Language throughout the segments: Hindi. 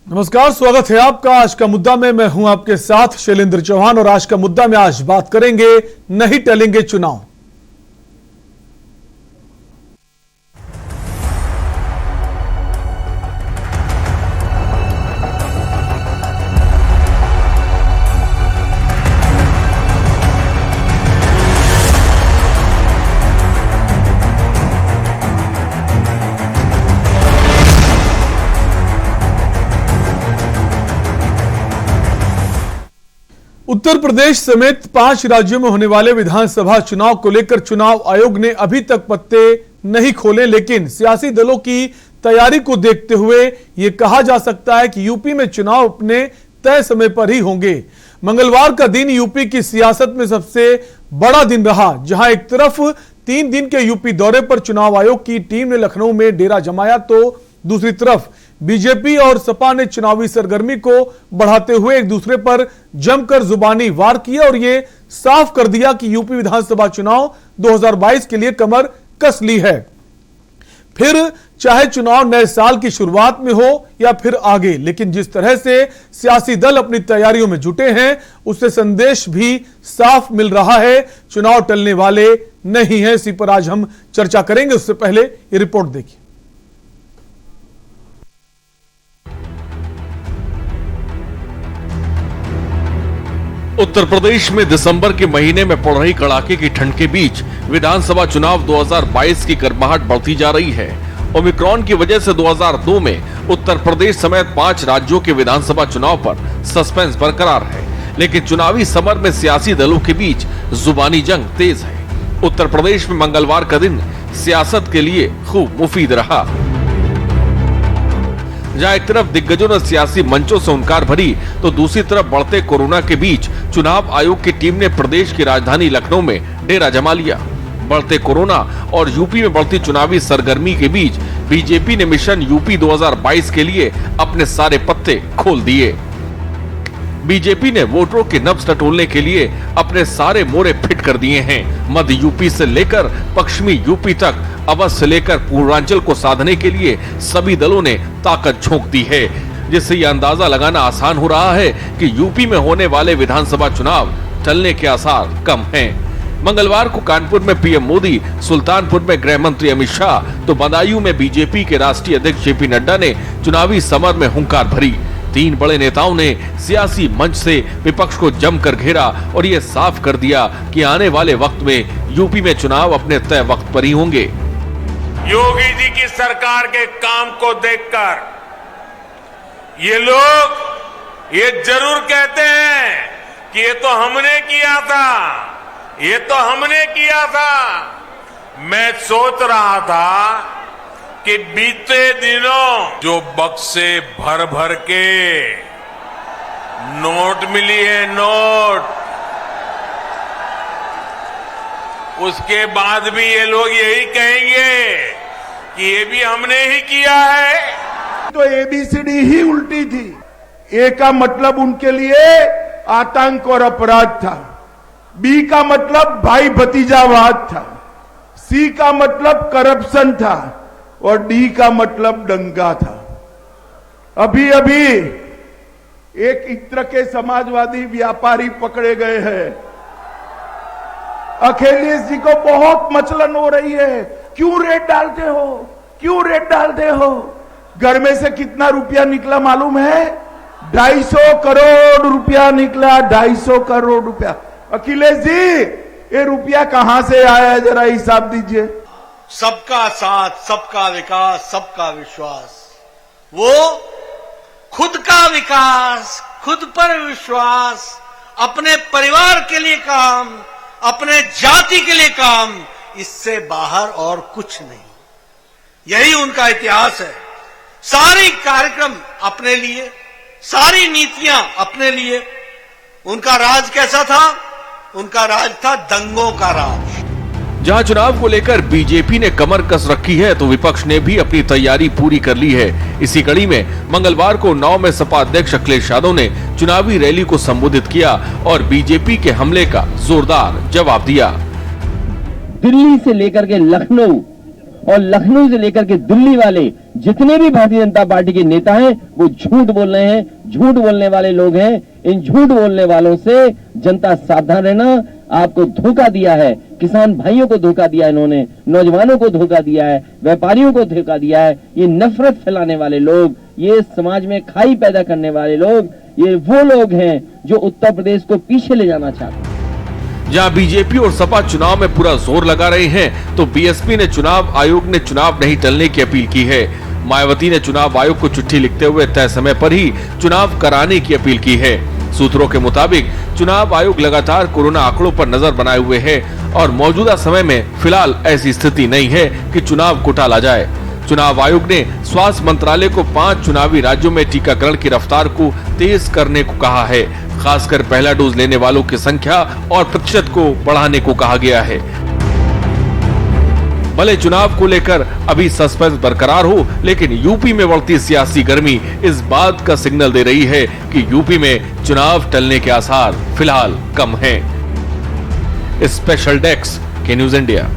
नमस्कार, स्वागत है आपका। आज का मुद्दा में मैं हूं आपके साथ शैलेंद्र चौहान और आज का मुद्दा में आज बात करेंगे नहीं टलेंगे चुनाव। उत्तर प्रदेश समेत 5 राज्यों में होने वाले विधानसभा चुनाव को लेकर चुनाव आयोग ने अभी तक पत्ते नहीं खोले, लेकिन सियासी दलों की तैयारी को देखते हुए यह कहा जा सकता है कि यूपी में चुनाव अपने तय समय पर ही होंगे। मंगलवार का दिन यूपी की सियासत में सबसे बड़ा दिन रहा, जहां एक तरफ 3 दिन के यूपी दौरे पर चुनाव आयोग की टीम ने लखनऊ में डेरा जमाया, तो दूसरी तरफ बीजेपी और सपा ने चुनावी सरगर्मी को बढ़ाते हुए एक दूसरे पर जमकर जुबानी वार किया और यह साफ कर दिया कि यूपी विधानसभा चुनाव 2022 के लिए कमर कस ली है। फिर चाहे चुनाव नए साल की शुरुआत में हो या फिर आगे, लेकिन जिस तरह से सियासी दल अपनी तैयारियों में जुटे हैं उससे संदेश भी साफ मिल रहा है, चुनाव टलने वाले नहीं है। इसी पर आज हम चर्चा करेंगे। उससे पहले ये रिपोर्ट देखिए। उत्तर प्रदेश में दिसंबर के महीने में पड़ रही कड़ाके की ठंड के बीच विधानसभा चुनाव 2022 की गर्माहट बढ़ती जा रही है। ओमिक्रॉन की वजह से 2002 में उत्तर प्रदेश समेत 5 राज्यों के विधानसभा चुनाव पर सस्पेंस बरकरार है, लेकिन चुनावी समर में सियासी दलों के बीच जुबानी जंग तेज है। उत्तर प्रदेश में मंगलवार का दिन सियासत के लिए खूब मुफीद रहा, जहां एक तरफ दिग्गजों ने सियासी मंचों से हुंकार भरी, तो दूसरी तरफ बढ़ते कोरोना के बीच चुनाव आयोग की टीम ने प्रदेश की राजधानी लखनऊ में डेरा जमा लिया। बढ़ते कोरोना और यूपी में बढ़ती चुनावी सरगर्मी के बीच बीजेपी ने मिशन यूपी 2022 के लिए अपने सारे पत्ते खोल दिए। बीजेपी ने वोटरों के नब्ज टटोलने के लिए अपने सारे मोरे फिट कर दिए हैं। मध्य यूपी से लेकर पश्चिमी यूपी तक, अवध से लेकर पूर्वांचल को साधने के लिए सभी दलों ने ताकत झोंक दी है, जिससे यह अंदाजा लगाना आसान हो रहा है कि यूपी में होने वाले विधानसभा चुनाव टलने के आसार कम हैं। मंगलवार को कानपुर में पीएम मोदी, सुल्तानपुर में गृह मंत्री अमित शाह, तो बदायूं में बीजेपी के राष्ट्रीय अध्यक्ष जेपी नड्डा ने चुनावी समर में हुंकार भरी। 3 बड़े नेताओं ने सियासी मंच से विपक्ष को जमकर घेरा और ये साफ कर दिया कि आने वाले वक्त में यूपी में चुनाव अपने तय वक्त पर ही होंगे। योगी जी की सरकार के काम को देखकर ये लोग ये जरूर कहते हैं कि ये तो हमने किया था, ये तो हमने किया था। मैं सोच रहा था कि बीते दिनों जो बक्से भर भर के नोट मिली है, नोट, उसके बाद भी ये लोग यही कहेंगे कि ये भी हमने ही किया है। तो एबीसीडी ही उल्टी थी। ए का मतलब उनके लिए आतंक और अपराध था, बी का मतलब भाई भतीजावाद था, सी का मतलब करप्शन था और डी का मतलब दंगा था। अभी अभी एक इत्र के समाजवादी व्यापारी पकड़े गए हैं। अखिलेश जी को बहुत मचलन हो रही है, क्यों रेट डालते हो, क्यों रेट डालते हो। घर में से कितना रुपया निकला मालूम है? 250 करोड़ रुपया निकला, 250 करोड़ रुपया। अखिलेश जी, ये रुपया कहां से आया है, जरा हिसाब दीजिए। सबका साथ, सबका विकास, सबका विश्वास। वो खुद का विकास, खुद पर विश्वास, अपने परिवार के लिए काम, अपने जाति के लिए काम, इससे बाहर और कुछ नहीं। यही उनका इतिहास है। सारी कार्यक्रम अपने लिए, सारी नीतियां अपने लिए। उनका राज कैसा था? उनका राज था दंगों का राज। जहां चुनाव को लेकर बीजेपी ने कमर कस रखी है, तो विपक्ष ने भी अपनी तैयारी पूरी कर ली है। इसी कड़ी में मंगलवार को उन्नाव में सपा अध्यक्ष अखिलेश यादव ने चुनावी रैली को संबोधित किया और बीजेपी के हमले का जोरदार जवाब दिया। दिल्ली से लेकर के लखनऊ और लखनऊ से लेकर के दिल्ली वाले जितने भी भारतीय जनता पार्टी के नेता हैं वो झूठ बोल रहे हैं, झूठ बोलने वाले लोग हैं। इन झूठ बोलने वालों से जनता सावधान रहना। आपको धोखा दिया है, किसान भाइयों को धोखा दिया है, इन्होंने नौजवानों को धोखा दिया है, व्यापारियों को धोखा दिया है। ये नफरत फैलाने वाले लोग, ये समाज में खाई पैदा करने वाले लोग, ये वो लोग हैं जो उत्तर प्रदेश को पीछे ले जाना चाहते हैं। जहां बीजेपी और सपा चुनाव में पूरा जोर लगा रहे हैं, तो बीएसपी ने चुनाव आयोग ने चुनाव नहीं टलने की अपील की है। मायावती ने चुनाव आयोग को चिट्ठी लिखते हुए तय समय पर ही चुनाव कराने की अपील की है। सूत्रों के मुताबिक चुनाव आयोग लगातार कोरोना आंकड़ों पर नजर बनाए हुए है और मौजूदा समय में फिलहाल ऐसी स्थिति नहीं है कि चुनाव को टाला जाए। चुनाव आयोग ने स्वास्थ्य मंत्रालय को 5 चुनावी राज्यों में टीकाकरण की रफ्तार को तेज करने को कहा है। खासकर पहला डोज लेने वालों की संख्या और प्रतिशत को बढ़ाने को कहा गया है। भले चुनाव को लेकर अभी सस्पेंस बरकरार हो, लेकिन यूपी में बढ़ती सियासी गर्मी इस बात का सिग्नल दे रही है कि यूपी में चुनाव टलने के आसार फिलहाल कम हैं। स्पेशल डेस्क के न्यूज इंडिया।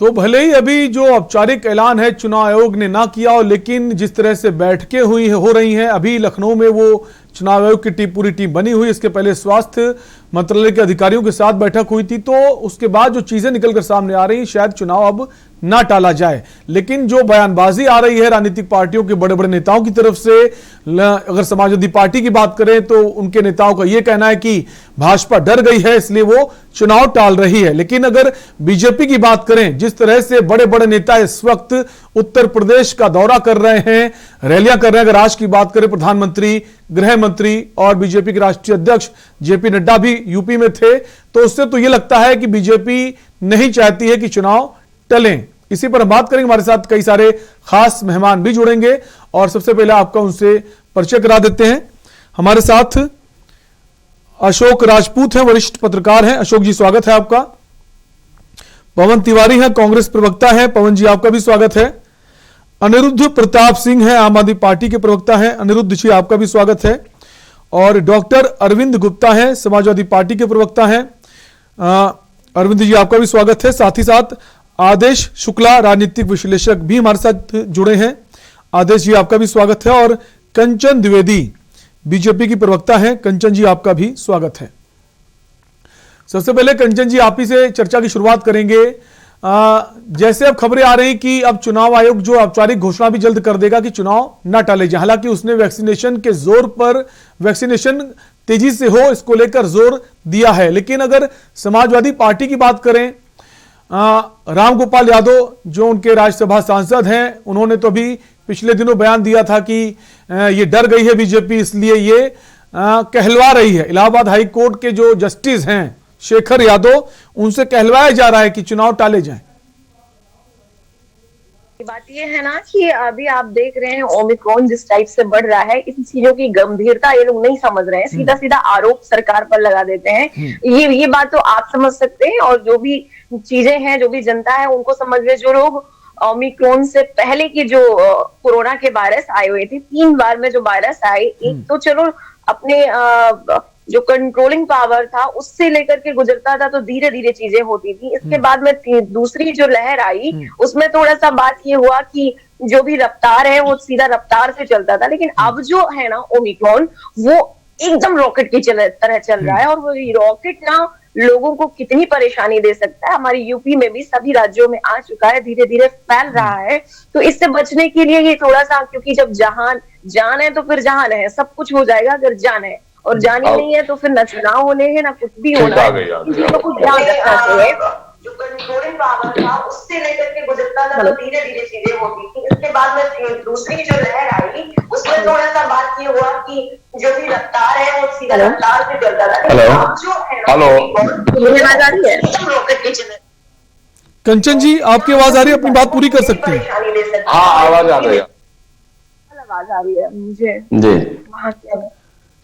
तो भले ही अभी जो औपचारिक ऐलान है चुनाव आयोग ने ना किया हो, लेकिन जिस तरह से बैठकें हो रही हैं, अभी लखनऊ में वो चुनाव आयोग की पूरी टीम बनी हुई। इसके पहले स्वास्थ्य मंत्रालय के अधिकारियों के साथ बैठक हुई थी। तो उसके बाद जो चीजें निकलकर सामने आ रही, शायद चुनाव अब ना टाला जाए। लेकिन जो बयानबाजी आ रही है राजनीतिक पार्टियों के बड़े बड़े नेताओं की तरफ से, अगर समाजवादी पार्टी की बात करें तो उनके नेताओं का यह कहना है कि भाजपा डर गई है इसलिए वो चुनाव टाल रही है। लेकिन अगर बीजेपी की बात करें, जिस तरह से बड़े बड़े नेता इस वक्त उत्तर प्रदेश का दौरा कर रहे हैं, रैलियां कर रहे हैं, अगर आज की बात करें प्रधानमंत्री, गृह मंत्री और बीजेपी के राष्ट्रीय अध्यक्ष जेपी नड्डा भी यूपी में थे, तो उससे तो यह लगता है कि बीजेपी नहीं चाहती है कि चुनाव टलें। इसी पर हम बात करेंगे। हमारे साथ कई सारे खास मेहमान भी जुड़ेंगे और सबसे पहले आपका उनसे परिचय करा देते हैं। हमारे साथ अशोक राजपूत हैं, वरिष्ठ पत्रकार हैं। अशोक जी, स्वागत है आपका। पवन तिवारी हैं, कांग्रेस प्रवक्ता हैं। पवन जी, आपका भी स्वागत है। अनिरुद्ध प्रताप सिंह हैं, आम आदमी पार्टी के प्रवक्ता हैं। अनिरुद्ध जी, आपका भी स्वागत है। और डॉक्टर अरविंद गुप्ता हैं, समाजवादी पार्टी के प्रवक्ता हैं। अरविंद जी, आपका भी स्वागत है। साथ ही साथ आदेश शुक्ला, राजनीतिक विश्लेषक, भी हमारे साथ जुड़े हैं। आदेश जी, आपका भी स्वागत है। और कंचन द्विवेदी, बीजेपी की प्रवक्ता हैं। कंचन जी, आपका भी स्वागत है। सबसे पहले कंचन जी, आप ही से चर्चा की शुरुआत करेंगे। जैसे अब खबरें आ रही कि अब चुनाव आयोग जो औपचारिक घोषणा भी जल्द कर देगा कि चुनाव न टाले जाए। हालांकि उसने वैक्सीनेशन के जोर पर, वैक्सीनेशन तेजी से हो इसको लेकर जोर दिया है। लेकिन अगर समाजवादी पार्टी की बात करें, रामगोपाल यादव जो उनके राज्यसभा सांसद हैं, उन्होंने तो अभी पिछले दिनों बयान दिया था कि ये डर गई है बीजेपी, इसलिए ये कहलवा रही है। इलाहाबाद हाई कोर्ट के जो जस्टिस हैं शेखर यादव, उनसे कहलवाया जा रहा है कि चुनाव टाले जाएं। बात ये है ना कि अभी आप देख रहे हैं ओमिक्रॉन जिस टाइप से बढ़ रहा है, इन चीजों की गंभीरता ये लोग नहीं समझ रहे हैं, सीधा सीधा आरोप सरकार पर लगा देते हैं। ये बात तो आप समझ सकते हैं और जो भी चीजें हैं, जो भी जनता है उनको समझ रहे। जो लोग ओमिक्रॉन से पहले की जो कोरोना के वायरस आए हुए थे, 3 बार में जो वायरस आए, एक तो चलो अपने जो कंट्रोलिंग पावर था उससे लेकर के गुजरता था, तो धीरे धीरे चीजें होती थी। इसके बाद में दूसरी जो लहर आई, उसमें थोड़ा सा बात ये हुआ कि जो भी रफ्तार है वो सीधा रफ्तार से चलता था। लेकिन अब जो है ना ओमिक्रॉन, वो एकदम रॉकेट की तरह चल रहा है। और वो रॉकेट ना लोगों को कितनी परेशानी दे सकता है, हमारी यूपी में भी सभी राज्यों में आ चुका है, धीरे धीरे फैल रहा है। तो इससे बचने के लिए ये थोड़ा सा, क्योंकि जब जान है तो फिर जहान है, सब कुछ हो जाएगा अगर जान है, और जान ही नहीं है तो फिर न चुनाव होने हैं ना कुछ भी होना है। तो कुछ ध्यान रखना चाहिए। जो कंट्रोलिंग पावर था उससे लेकर के गुजरता था, तो धीरे धीरे चीजें होती थी। इसके बाद में दूसरी जो लहर आई, उसमें थोड़ा सा बात ये हुआ कि जो भी रफ्तार है वो सीधा रफ्तार से चलता था। अब जो है कंचन जी, आपकी आवाज आ रही है? अपनी बात पूरी कर सकते हैं। हाँ, आवाज आ रही है। आवाज आ रही है मुझे जी। वहाँ क्या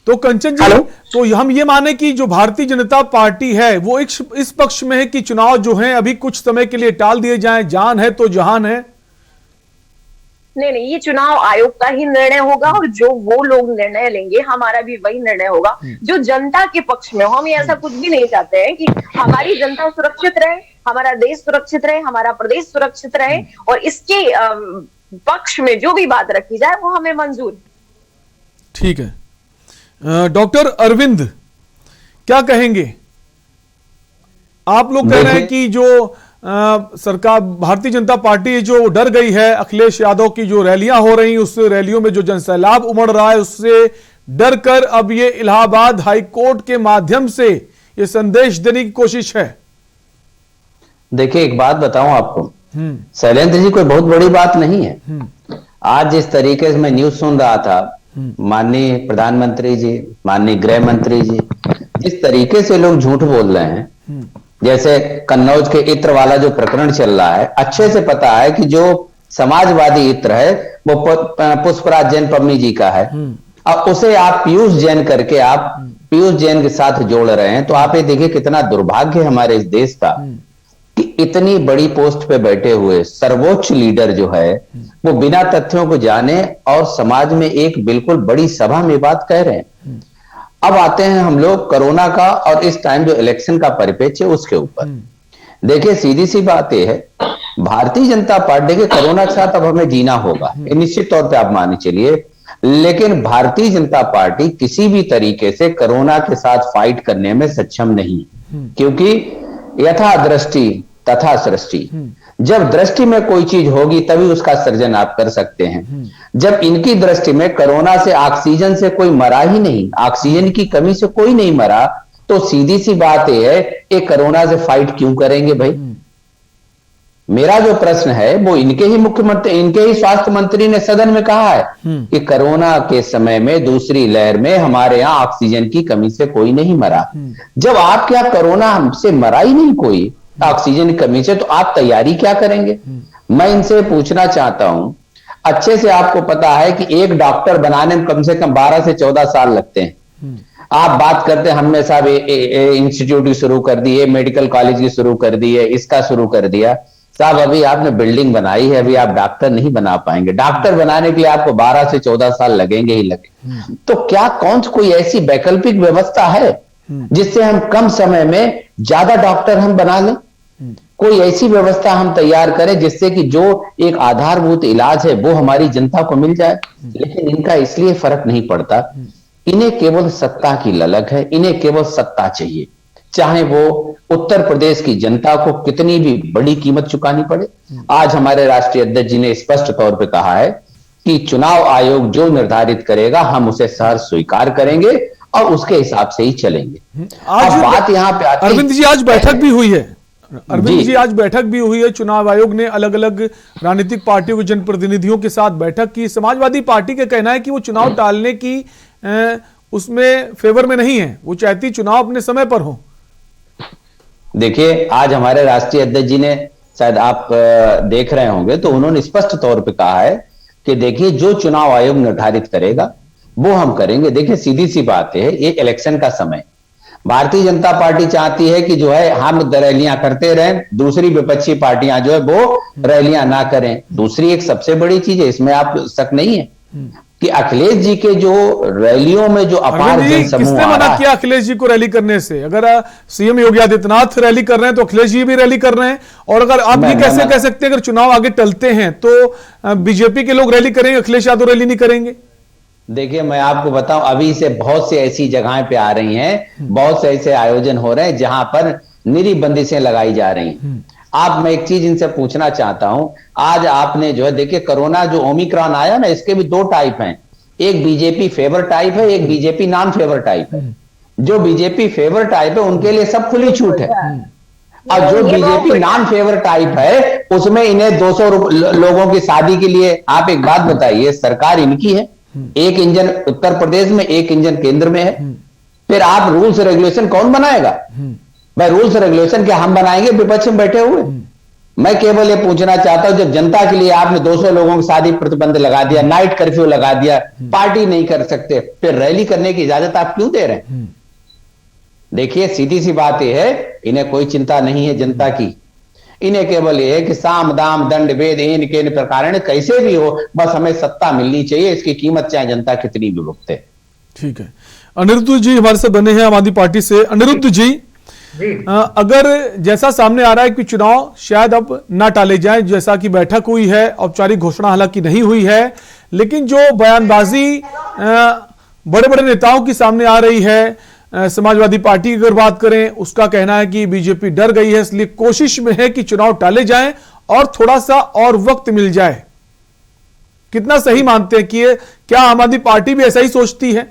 तो कंचन जी, तो हम ये माने कि जो भारतीय जनता पार्टी है वो इस पक्ष में है कि चुनाव जो है अभी कुछ समय के लिए टाल दिए जाएं, जान है तो जहान है। नहीं, ये चुनाव आयोग का ही निर्णय होगा और जो वो लोग निर्णय लेंगे हमारा भी वही निर्णय होगा जो जनता के पक्ष में हो। हम ऐसा कुछ भी नहीं चाहते हैं कि हमारी जनता सुरक्षित रहे, हमारा देश सुरक्षित रहे, हमारा प्रदेश सुरक्षित रहे, और इसके पक्ष में जो भी बात रखी जाए वो हमें मंजूर। ठीक है, डॉक्टर अरविंद क्या कहेंगे? आप लोग कह रहे हैं कि जो सरकार भारतीय जनता पार्टी जो डर गई है, अखिलेश यादव की जो रैलियां हो रही, उस रैलियों में जो जनसैलाब उमड़ रहा है, उससे डर कर अब ये इलाहाबाद हाई कोर्ट के माध्यम से ये संदेश देने की कोशिश है। देखिए, एक बात बताऊं आपको, शैलेंद्र जी, कोई बहुत बड़ी बात नहीं है। आज जिस तरीके से मैं न्यूज सुन रहा था, माननीय प्रधानमंत्री जी, माननीय गृह मंत्री जी, इस तरीके से लोग झूठ बोल रहे हैं, जैसे कन्नौज के इत्र वाला जो प्रकरण चल रहा है, अच्छे से पता है कि जो समाजवादी इत्र है वो पुष्पराज जैन पम्मी जी का है, और उसे आप पीयूष जैन करके आप पीयूष जैन के साथ जोड़ रहे हैं। तो आप ये देखिए कितना दुर्भाग्य है हमारे इस देश का कि इतनी बड़ी पोस्ट पे बैठे हुए सर्वोच्च लीडर जो है वो बिना तथ्यों को जाने और समाज में एक बिल्कुल बड़ी सभा में बात कह रहे हैं। अब आते हैं हम लोग कोरोना का और इस टाइम जो इलेक्शन का परिप्रेक्ष्य उसके ऊपर। देखिए, सीधी सी बात यह है, भारतीय जनता पार्टी के कोरोना के साथ अब हमें जीना होगा, निश्चित तौर पे आप माने चलिए, लेकिन भारतीय जनता पार्टी किसी भी तरीके से कोरोना के साथ फाइट करने में सक्षम नहीं, क्योंकि यथा दृष्टि तथा सृष्टि। जब दृष्टि में कोई चीज होगी तभी उसका सृजन आप कर सकते हैं। जब इनकी दृष्टि में कोरोना से ऑक्सीजन से कोई मरा ही नहीं, ऑक्सीजन की कमी से कोई नहीं मरा, तो सीधी सी बात यह है कि कोरोना से फाइट क्यों करेंगे भाई? मेरा जो प्रश्न है वो इनके ही मुख्यमंत्री, इनके ही स्वास्थ्य मंत्री ने सदन में कहा है कि कोरोना के समय में दूसरी लहर में हमारे यहाँ ऑक्सीजन की कमी से कोई नहीं मरा। जब आपके यहाँ कोरोना हमसे मरा ही नहीं कोई ऑक्सीजन की कमी से, तो आप तैयारी क्या करेंगे? मैं इनसे पूछना चाहता हूं, अच्छे से आपको पता है कि एक डॉक्टर बनाने में कम से कम 12 से 14 साल लगते हैं। आप बात करते हैं हमने साहब इंस्टीट्यूट की शुरू कर दी है, मेडिकल कॉलेज की शुरू कर दी है, इसका शुरू कर दिया। साहब अभी आपने बिल्डिंग बनाई है, अभी आप डॉक्टर नहीं बना पाएंगे। डॉक्टर बनाने के लिए आपको 12 से 14 साल लगेंगे ही लगेंगे। तो क्या कौन कोई ऐसी वैकल्पिक व्यवस्था है जिससे हम कम समय में ज्यादा डॉक्टर हम बना लें? कोई ऐसी व्यवस्था हम तैयार करें जिससे कि जो एक आधारभूत इलाज है वो हमारी जनता को मिल जाए। लेकिन इनका इसलिए फर्क नहीं पड़ता, इन्हें केवल सत्ता की ललक है, इन्हें केवल सत्ता चाहिए, चाहे वो उत्तर प्रदेश की जनता को कितनी भी बड़ी कीमत चुकानी पड़े। आज हमारे राष्ट्रीय अध्यक्ष जी ने स्पष्ट तौर पे कहा है कि चुनाव आयोग जो निर्धारित करेगा हम उसे सहर्ष स्वीकार करेंगे और उसके हिसाब से ही चलेंगे। आज बात यहाँ पे आती है, अरविंद जी आज बैठक भी हुई है, अरविंद जी आज बैठक भी हुई है। चुनाव आयोग ने अलग अलग राजनीतिक पार्टियों के जनप्रतिनिधियों के साथ बैठक की। समाजवादी पार्टी का कहना है कि वो चुनाव टालने की उसमें फेवर में नहीं है, वो चाहती चुनाव अपने समय पर हो। देखिए, आज हमारे राष्ट्रीय अध्यक्ष जी ने, शायद आप देख रहे होंगे, तो उन्होंने स्पष्ट तौर पे कहा है कि देखिए जो चुनाव आयोग निर्धारित करेगा वो हम करेंगे। देखिए, सीधी सी बात है, ये इलेक्शन का समय, भारतीय जनता पार्टी चाहती है कि जो है हम रैलियां करते रहें, दूसरी विपक्षी पार्टियां जो है वो रैलियां ना करें। दूसरी एक सबसे बड़ी चीज है, इसमें आप शक नहीं है कि अखिलेश जी के जो रैलियों में जो अपार जनसमूह किसने मना किया अखिलेश जी को रैली करने से? अगर सीएम योगी आदित्यनाथ रैली कर रहे हैं तो अखिलेश जी भी रैली कर रहे हैं। और अगर आप ये कैसे कह सकते हैं अगर चुनाव आगे टलते हैं तो बीजेपी के लोग रैली करेंगे, अखिलेश यादव रैली नहीं करेंगे? देखिए, मैं आपको बताऊं, अभी से बहुत सी ऐसी जगहें पे आ रही हैं, बहुत से ऐसे आयोजन हो रहे हैं जहां पर निरी बंदिशें लगाई जा रही हैं। आप, मैं एक चीज इनसे पूछना चाहता हूं, आज आपने जो है देखिए कोरोना जो ओमिक्रॉन आया ना, इसके भी 2 टाइप हैं, एक बीजेपी फेवर टाइप है, एक बीजेपी नॉन फेवर टाइप है। जो बीजेपी फेवर टाइप है उनके लिए सब खुली छूट है, और जो बीजेपी नॉन फेवर टाइप है उसमें इन्हें 200 लोगों की शादी के लिए, आप एक बात बताइए, सरकार इनकी है, एक इंजन उत्तर प्रदेश में, एक इंजन केंद्र में है, फिर आप रूल्स रेगुलेशन कौन बनाएगा भाई? रूल्स रेगुलेशन क्या हम बनाएंगे विपक्ष में बैठे हुए? मैं केवल ये पूछना चाहता हूं, जब जनता के लिए आपने 200 लोगों की शादी प्रतिबंध लगा दिया, नाइट कर्फ्यू लगा दिया, पार्टी नहीं कर सकते, फिर रैली करने की इजाजत आप क्यों दे रहे हैं? देखिए, सीधी सी बात यह है, इन्हें कोई चिंता नहीं है जनता की, इन्हें केवल ये है कि साम दाम दंड भेद इन प्रकार कैसे भी हो, बस हमें सत्ता मिलनी चाहिए, इसकी कीमत चाहे जनता कितनी भी भुगते। ठीक है। अनिरुद्ध जी हमारे साथ बने हैं आम आदमी पार्टी से। अनिरुद्ध जी, अगर जैसा सामने आ रहा है कि चुनाव शायद अब ना टाले जाए, जैसा कि बैठक हुई है, औपचारिक घोषणा हालांकि नहीं हुई है, लेकिन जो बयानबाजी बड़े बड़े नेताओं की सामने आ रही है, समाजवादी पार्टी की अगर बात करें, उसका कहना है कि बीजेपी डर गई है, इसलिए कोशिश में है कि चुनाव टाले जाएं और थोड़ा सा और वक्त मिल जाए। कितना सही मानते हैं कि क्या आम आदमी पार्टी भी ऐसा ही सोचती है?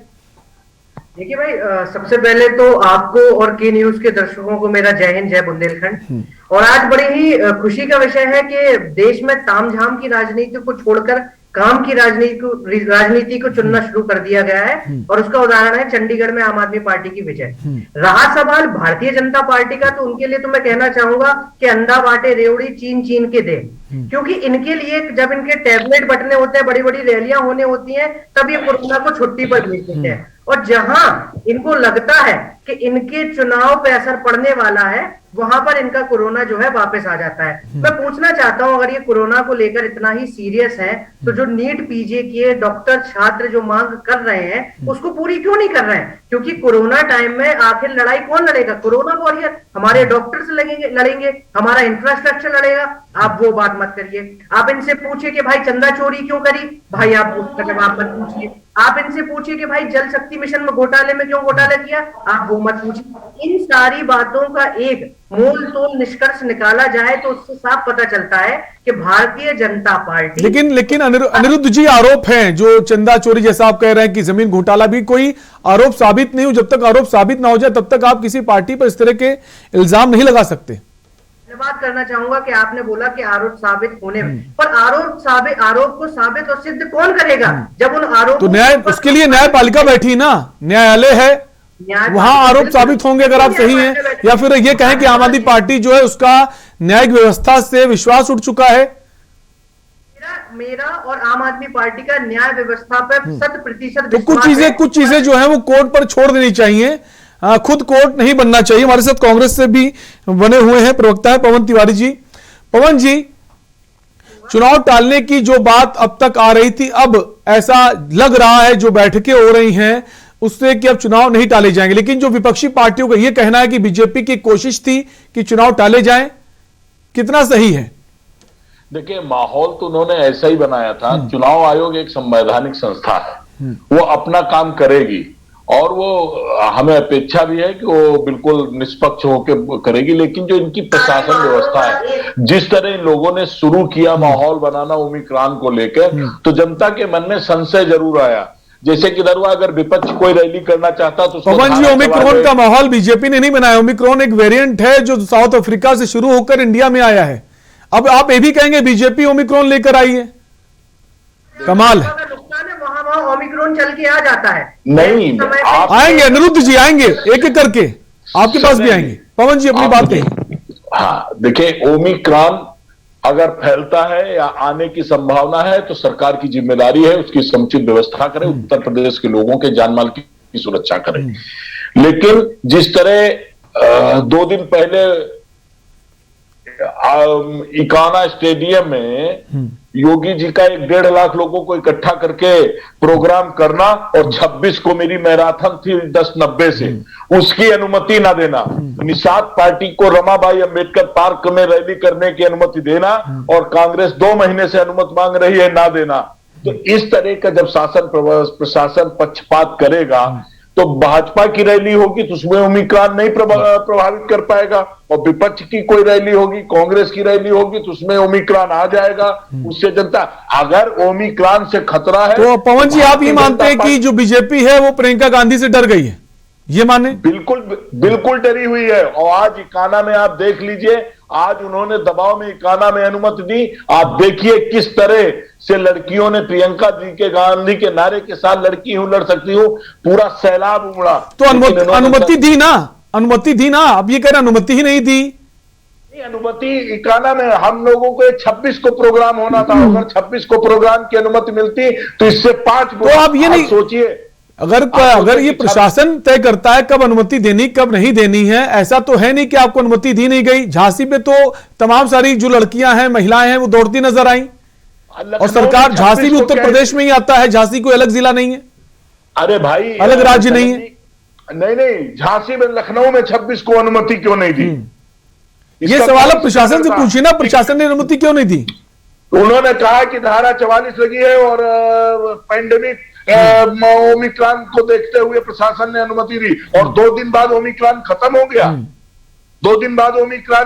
देखिए भाई, सबसे पहले तो आपको और के न्यूज के दर्शकों को मेरा जय हिंद, जय बुंदेलखंड। और आज बड़ी ही खुशी का विषय है कि देश में तामझाम की राजनीति को छोड़कर काम की राजनीति को चुनना शुरू कर दिया गया है, और उसका उदाहरण है चंडीगढ़ में आम आदमी पार्टी की विजय। रहा सवाल भारतीय जनता पार्टी का, तो उनके लिए तो मैं कहना चाहूंगा कि अंधा बांटे रेवड़ी चीन चीन के दे, क्योंकि इनके लिए जब इनके टैबलेट बटने होते हैं, बड़ी बड़ी रैलियां होने होती हैं, तब ये कोरोना को छुट्टी पर भेज देते हैं। और जहां इनको लगता है कि इनके चुनाव पे असर पड़ने वाला है, वहां पर इनका कोरोना जो है वापस आ जाता है। मैं पूछना चाहता हूं, अगर ये कोरोना को लेकर इतना ही सीरियस है, तो जो नीट पीजी के डॉक्टर छात्र जो मांग कर रहे हैं, उसको पूरी क्यों नहीं कर रहे हैं? क्योंकि कोरोना टाइम में आखिर लड़ाई कौन लड़ेगा? कोरोना वॉरियर हमारे डॉक्टर्स लड़ेंगे, हमारा इंफ्रास्ट्रक्चर लड़ेगा। आप वो बात मत करिए। आप इनसे पूछिए कि भाई चंदा चोरी क्यों करी, भाई आप उसका जवाब मत पूछिए। आप इनसे पूछिए कि भाई जल शक्ति मिशन में घोटाले में क्यों घोटाला किया, आप वो मत पूछिए। इन सारी बातों का एक मूल तोल निष्कर्ष निकाला जाए तो उससे साफ पता चलता है कि भारतीय जनता पार्टी। लेकिन अनिरुद्ध जी, आरोप हैं जो चंदा चोरी जैसा आप कह रहे हैं कि जमीन घोटाला भी कोई आरोप साबित नहीं हो, जब तक आरोप साबित ना हो जाए तब तक आप किसी पार्टी पर इस तरह के इल्जाम नहीं लगा सकते। बात करना चाहूंगा कि आपने बोला कि आरोप साबित होने में, पर आरोप को साबित और सिद्ध कौन करेगा जब उन आरोप तो न्याय, उसके लिए न्यायपालिका बैठी ना, न्यायालय है, वहां आरोप साबित होंगे अगर आप सही हैं। या फिर ये कहें कि आम आदमी पार्टी जो है उसका न्यायिक व्यवस्था से विश्वास उठ चुका है। मेरा और आम आदमी पार्टी का न्याय व्यवस्था पर 100% तो कुछ चीजें जो है वो कोर्ट पर छोड़ देनी चाहिए, खुद कोर्ट नहीं बनना चाहिए। हमारे साथ कांग्रेस से भी बने हुए हैं, प्रवक्ता है पवन तिवारी जी। पवन जी, चुनाव टालने की जो बात अब तक आ रही थी, अब ऐसा लग रहा है जो बैठकें हो रही हैं उससे कि अब चुनाव नहीं टाले जाएंगे, लेकिन जो विपक्षी पार्टियों का यह कहना है कि बीजेपी की कोशिश थी कि चुनाव टाले जाएं, कितना सही है? देखिए, माहौल तो उन्होंने ऐसा ही बनाया था। चुनाव आयोग एक संवैधानिक संस्था है, वो अपना काम करेगी और वो हमें अपेक्षा भी है कि वो बिल्कुल निष्पक्ष होकर करेगी। लेकिन जो इनकी प्रशासन व्यवस्था है, जिस तरह इन लोगों ने शुरू किया माहौल बनाना ओमिक्रॉन को लेकर, तो जनता के मन में संशय जरूर आया। जैसे कि दरवा अगर विपक्ष कोई रैली करना चाहता तो पवन जी, ओमिक्रॉन का माहौल बीजेपी ने नहीं बनाया। ओमिक्रॉन एक वेरिएंट है जो साउथ अफ्रीका से शुरू होकर इंडिया में आया है। अब आप ये भी कहेंगे बीजेपी ओमिक्रॉन लेकर आई है? कमाल है। वहां ओमिक्रॉन चल के आ जाता है। नहीं, आएंगे अनिरुद्ध जी, आएंगे एक एक करके आपके पास भी आएंगे। पवन जी अपनी बात कही। हाँ, देखिए, ओमिक्रॉन अगर फैलता है या आने की संभावना है तो सरकार की जिम्मेदारी है उसकी समुचित व्यवस्था करे, उत्तर प्रदेश के लोगों के जान माल की सुरक्षा करे। लेकिन जिस तरह 2 दिन पहले इकाना स्टेडियम में योगी जी का 1.5 लाख लोगों को इकट्ठा करके प्रोग्राम करना और 26 को मेरी मैराथन थी 10:90 से, उसकी अनुमति ना देना, निषाद पार्टी को रमाबाई अंबेडकर पार्क में रैली करने की अनुमति देना और कांग्रेस 2 महीने से अनुमति मांग रही है ना देना, तो इस तरह का जब प्रशासन पक्षपात करेगा तो भाजपा की रैली होगी तो उसमें ओमिक्रॉन नहीं प्रभावित कर पाएगा, और विपक्ष की कोई रैली होगी, कांग्रेस की रैली होगी तो उसमें ओमिक्रॉन आ जाएगा। उससे जनता, अगर ओमिक्रॉन से खतरा है तो पवन जी आप ये मानते हैं कि जो बीजेपी है वो प्रियंका गांधी से डर गई है, ये माने? बिल्कुल डरी हुई है। और आज इकाना में आप देख लीजिए, आज उन्होंने दबाव में इकाना में अनुमति दी। आप देखिए किस तरह से लड़कियों ने प्रियंका जी के गांधी के नारे के साथ लड़की हूं लड़ सकती हूं, पूरा सैलाब उमड़ा। तो अनुमति दी ना, अनुमति दी ना, अब ये कह रहे अनुमति ही नहीं दी। अनुमति इकाना में हम लोगों को 26 को प्रोग्राम होना था, अगर 26 को प्रोग्राम की अनुमति मिलती तो इससे 5 तो आप ये नहीं सोचिए। अगर ये प्रशासन तय करता है कब अनुमति देनी कब नहीं देनी है, ऐसा तो है नहीं कि आपको अनुमति दी नहीं गई। झांसी में तो तमाम सारी जो लड़कियां हैं महिलाएं हैं वो दौड़ती नजर आई, और सरकार झांसी भी उत्तर प्रदेश में ही आता है, झांसी कोई अलग जिला नहीं है, अरे भाई अलग राज्य नहीं है। नहीं, झांसी में लखनऊ में 26 को अनुमति क्यों नहीं दी? ये सवाल अब प्रशासन से पूछिए ना, प्रशासन ने अनुमति क्यों नहीं दी? उन्होंने कहा कि धारा 44 लगी है और पैंडेमिक ओमिक्रॉन को देखते हुए प्रशासन ने अनुमति दी, और 2 दिन बाद ओमिक्रॉन खत्म हो गया, 2 दिन बाद ओमिक्रॉन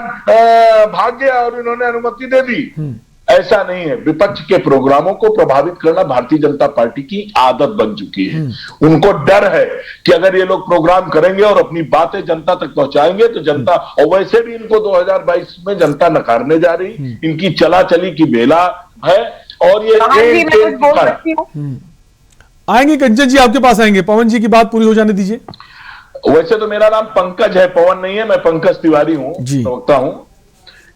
भाग गया और इन्होंने अनुमति दे दी। ऐसा नहीं है। विपक्ष के प्रोग्रामों को प्रभावित करना भारतीय जनता पार्टी की आदत बन चुकी है। उनको डर है कि अगर ये लोग प्रोग्राम करेंगे और अपनी बातें जनता तक पहुंचाएंगे तो जनता, और वैसे भी इनको 2022 में जनता नकारने जा रही, इनकी चला चली की बेला है। और ये आएंगे कंचन जी, आपके पास आएंगे। पवन जी की बात पूरी हो जाने दीजिए। वैसे तो मेरा नाम पंकज है, पवन नहीं है। मैं पंकज तिवारी हूं, प्रवक्ता हूं।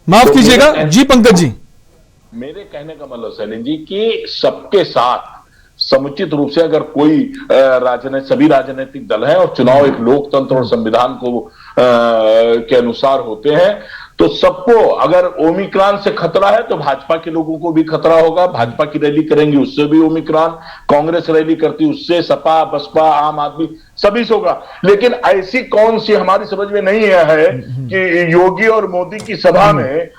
माफ कीजिएगा जी पंकज जी। मेरे कहने का मतलब शैलेंद्र जी कि सबके साथ समुचित रूप से अगर कोई सभी राजनीतिक दल हैं और चुनाव एक लोकतंत्र और संविधान को के अनुसार होते हैं, तो सबको, अगर ओमिक्रॉन से खतरा है तो भाजपा के लोगों को भी खतरा होगा। भाजपा की रैली करेंगी उससे भी ओमिक्रॉन, कांग्रेस रैली करती उससे, सपा बसपा आम आदमी सभी से होगा। लेकिन ऐसी कौन सी हमारी समझ में नहीं है कि योगी और मोदी की सभा में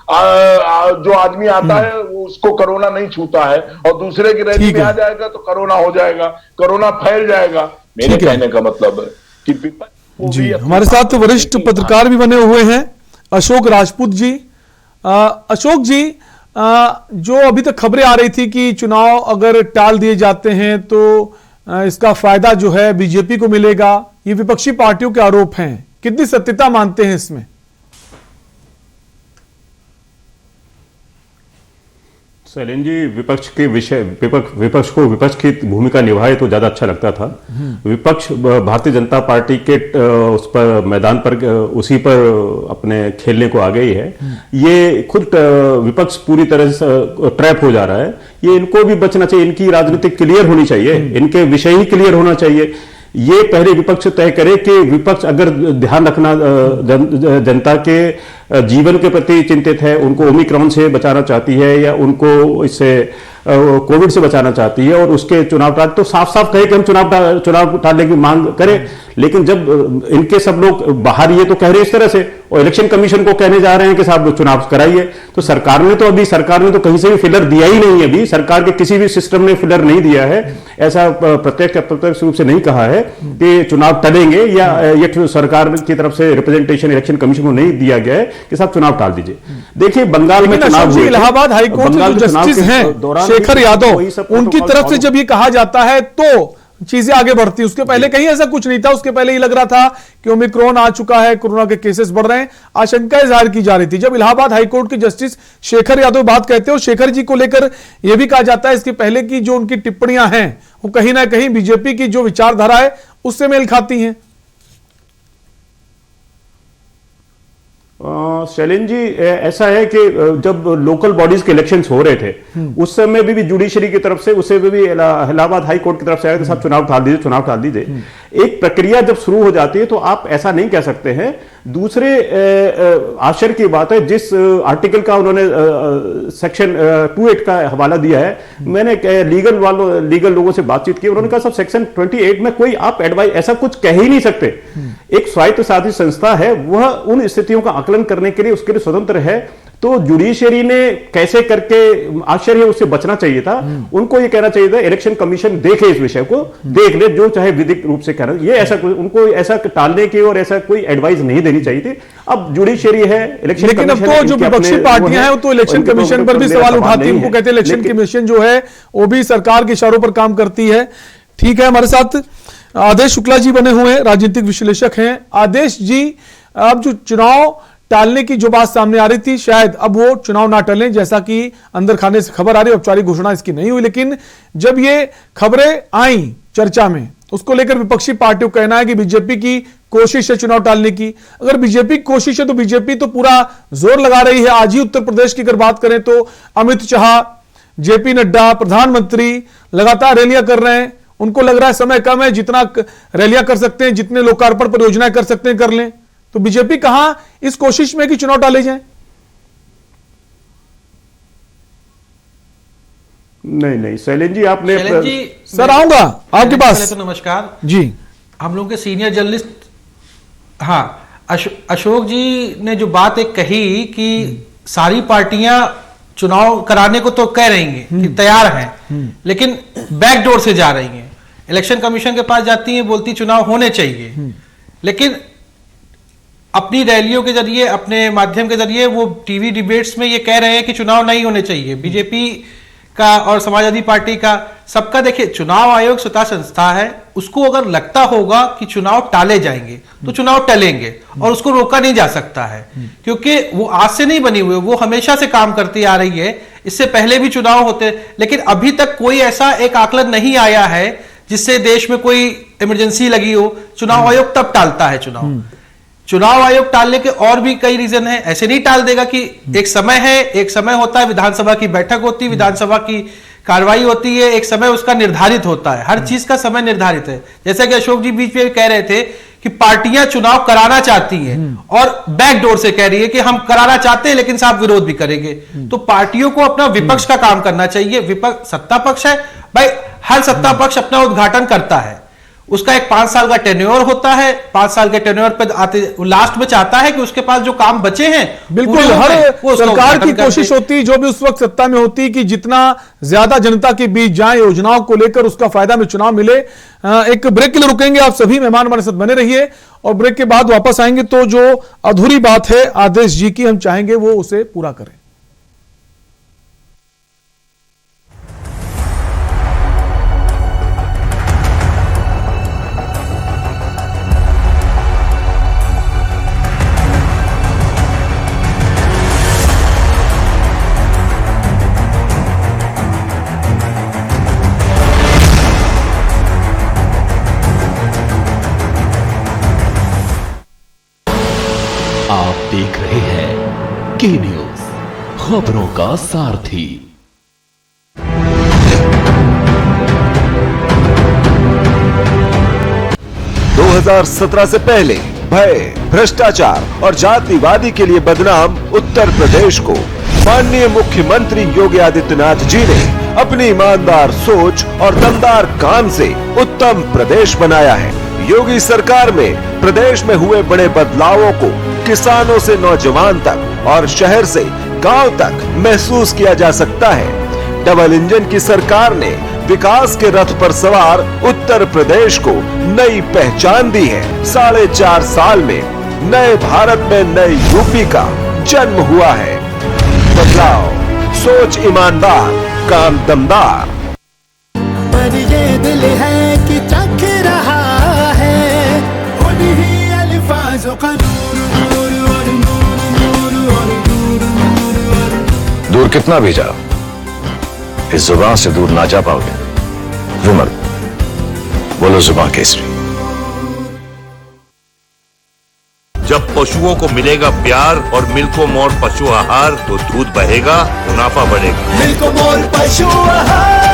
जो आदमी आता है उसको कोरोना नहीं छूता है और दूसरे की रैली में आ जाएगा तो कोरोना हो जाएगा, कोरोना फैल जाएगा। मेरे कहने का मतलब है कि विपक्ष जी। हमारे साथ वरिष्ठ पत्रकार भी बने हुए हैं अशोक राजपूत जी। अशोक जी, जो अभी तक खबरें आ रही थी कि चुनाव अगर टाल दिए जाते हैं तो इसका फायदा जो है बीजेपी को मिलेगा, ये विपक्षी पार्टियों के आरोप हैं, कितनी सत्यता मानते हैं इसमें? शैलेंद्र जी, विपक्ष को विपक्ष की भूमिका निभाए तो ज्यादा अच्छा लगता था। विपक्ष भारतीय जनता पार्टी के उस पर मैदान पर उसी पर अपने खेलने को आ गई है। ये खुद विपक्ष पूरी तरह से ट्रैप हो जा रहा है। ये इनको भी बचना चाहिए, इनकी राजनीति क्लियर होनी चाहिए, इनके विषय ही क्लियर होना चाहिए। ये पहले विपक्ष तय करे कि विपक्ष अगर ध्यान रखना जनता के जीवन के प्रति चिंतित है, उनको ओमिक्रॉन से बचाना चाहती है या उनको इससे कोविड से बचाना चाहती है और उसके चुनाव टाल, तो साफ साफ कहे कि हम चुनाव टालने की मांग करें। लेकिन जब इनके सब लोग बाहर ये तो कह रहे हैं इस तरह से और इलेक्शन कमीशन को कहने जा रहे हैं कि साहब लोग चुनाव कराइए, तो सरकार ने तो कहीं से भी फिलर दिया ही नहीं है। अभी सरकार के किसी भी सिस्टम ने फिलर नहीं दिया है, ऐसा प्रत्यक्ष रूप से नहीं कहा है कि चुनाव टलेंगे, या ये सरकार की तरफ से रिप्रेजेंटेशन इलेक्शन कमीशन को नहीं दिया गया है कि साहब चुनाव टाल दीजिए। देखिए बंगाल में चुनाव हुए, इलाहाबाद हाईकोर्ट के जो जस्टिस हैं शेखर यादव, उनकी तरफ से जब ये कहा जाता है तो चीजें आगे बढ़ती, उसके पहले कहीं ऐसा कुछ नहीं था। उसके पहले ये लग रहा था कि ओमिक्रॉन आ चुका है, कोरोना के केसेस बढ़ रहे हैं, आशंकाएं जाहिर की जा रही थी। जब इलाहाबाद हाईकोर्ट के जस्टिस शेखर यादव बात कहते हैं, और शेखर जी को लेकर यह भी कहा जाता है इसके पहले की जो उनकी टिप्पणियां हैं वो कहीं ना कहीं बीजेपी की जो विचारधारा है उससे मेल खाती हैं। शैलेंद्र जी, ऐसा है कि जब लोकल बॉडीज के इलेक्शंस हो रहे थे उस समय भी जुडिशरी की तरफ से, उससे भी इलाहाबाद हाई कोर्ट की तरफ से आया कि साहब चुनाव टाल दीजिए। एक प्रक्रिया जब शुरू हो जाती है तो आप ऐसा नहीं कह सकते हैं। दूसरे आश्चर्य की बात है, जिस आर्टिकल का उन्होंने सेक्शन 28 का हवाला दिया है, मैंने लीगल लोगों से बातचीत की, उन्होंने कहा सब सेक्शन 28 में कोई आप एडवाइस ऐसा कुछ कह ही नहीं सकते। एक स्वायत्तशासी संस्था है, वह उन स्थितियों का आकलन करने के लिए उसके लिए स्वतंत्र है। तो जुडिशरी ने कैसे करके, आश्चर्य उससे बचना चाहिए था। उनको ये कहना चाहिए था इलेक्शन कमीशन देखे इस विषय को, देख ले, जो चाहे विधिक रूप से कहना, ये ऐसा उनको ऐसा टालने की और ऐसा कोई एडवाइस नहीं देनी चाहिए थी। अब जुडिशरी है, इलेक्शन लेकिन अब तो जो विपक्षी पार्टियां हैं वो तो इलेक्शन कमीशन पर भी सवाल उठाती है। उनको कहते हैं इलेक्शन कमीशन जो है वो भी सरकार के इशारों पर काम करती है। ठीक है, हमारे साथ आदेश शुक्ला जी बने हुए हैं, राजनीतिक विश्लेषक हैं। आदेश जी, अब जो चुनाव टालने की जो बात सामने आ रही थी, शायद अब वो चुनाव ना टलें, जैसा कि अंदर खाने से खबर आ रही है, औपचारिक घोषणा इसकी नहीं हुई, लेकिन जब ये खबरें आई चर्चा में, उसको लेकर विपक्षी पार्टियों का कहना है कि बीजेपी की कोशिश है चुनाव टालने की। अगर बीजेपी की कोशिश है तो बीजेपी तो पूरा जोर लगा रही है। आज ही उत्तर प्रदेश की अगर बात करें तो अमित शाह, जेपी नड्डा, प्रधानमंत्री लगातार रैलियां कर रहे हैं, उनको लग रहा है समय कम है, जितना रैलियां कर सकते हैं, जितने लोकार्पण परियोजनाएं कर सकते हैं कर लें। तो बीजेपी कहां इस कोशिश में कि चुनाव टाले जाएं? नहीं शैलेंद्र जी, आपने सर आऊंगा आपके पास। तो नमस्कार जी। हम लोग के सीनियर जर्नलिस्ट, हाँ, अशोक जी ने जो बात एक कही कि सारी पार्टियां चुनाव कराने को तो कह रही हैं कि तैयार हैं, लेकिन बैकडोर से जा रही हैं, इलेक्शन कमीशन के पास जाती हैं, बोलती चुनाव होने चाहिए, लेकिन अपनी रैलियों के जरिए, अपने माध्यम के जरिए वो टीवी डिबेट्स में ये कह रहे हैं कि चुनाव नहीं होने चाहिए। बीजेपी का और समाजवादी पार्टी का, सबका देखिए, चुनाव आयोग स्वतः संस्था है, उसको अगर लगता होगा कि चुनाव टाले जाएंगे तो चुनाव टलेंगे और उसको रोका नहीं जा सकता है, क्योंकि वो आज से नहीं बनी हुई, वो हमेशा से काम करती आ रही है। इससे पहले भी चुनाव होते, लेकिन अभी तक कोई ऐसा एक आकलन नहीं आया है जिससे देश में कोई इमरजेंसी लगी हो, चुनाव आयोग तब टालता है चुनाव। चुनाव आयोग टालने के और भी कई रीजन है, ऐसे नहीं टाल देगा कि एक समय है, एक समय होता है, विधानसभा की बैठक होती है, विधानसभा की कार्रवाई होती है, एक समय उसका निर्धारित होता है, हर चीज का समय निर्धारित है। जैसा कि अशोक जी बीच में कह रहे थे कि पार्टियां चुनाव कराना चाहती हैं और बैकडोर से कह रही है कि हम कराना चाहते हैं लेकिन साहब विरोध भी करेंगे। तो पार्टियों को अपना विपक्ष का काम करना चाहिए। विपक्ष सत्ता पक्ष है भाई, हर सत्ता पक्ष अपना उद्घाटन करता है, उसका एक 5 साल का टेन्योर होता है, 5 साल के टेन्योर पे आते लास्ट में चाहता है कि उसके पास जो काम बचे हैं, बिल्कुल हर सरकार की कोशिश होती, जो भी उस वक्त सत्ता में होती, कि जितना ज्यादा जनता के बीच जाए, योजनाओं को लेकर उसका फायदा में चुनाव मिले। एक ब्रेक के लिए रुकेंगे, आप सभी मेहमान हमारे साथ बने रहिए और ब्रेक के बाद वापस आएंगे तो जो अधूरी बात है आदेश जी की, हम चाहेंगे वो उसे पूरा करें। देख रहे हैं के न्यूज, खबरों का सारथी। 2017 से पहले भय, भ्रष्टाचार और जातिवादी के लिए बदनाम उत्तर प्रदेश को माननीय मुख्यमंत्री योगी आदित्यनाथ जी ने अपनी ईमानदार सोच और दमदार काम से उत्तम प्रदेश बनाया है। योगी सरकार में प्रदेश में हुए बड़े बदलावों को किसानों से नौजवान तक और शहर से गांव तक महसूस किया जा सकता है। डबल इंजन की सरकार ने विकास के रथ पर सवार उत्तर प्रदेश को नई पहचान दी है। 4.5 साल में नए भारत में नए यूपी का जन्म हुआ है। बदलाव, सोच ईमानदार, काम दमदार। पर ये दिल है कि चख रहा है उन्हीं अल्फाजों का दूर कितना भी जाओ, इस जुबान से दूर ना जा पाओगे। विमल, बोलो जुबान केसरी। जब पशुओं को मिलेगा प्यार और मिल्को मोर पशु आहार तो दूध बहेगा, मुनाफा बढ़ेगा। मिल्को मोर पशु आहार।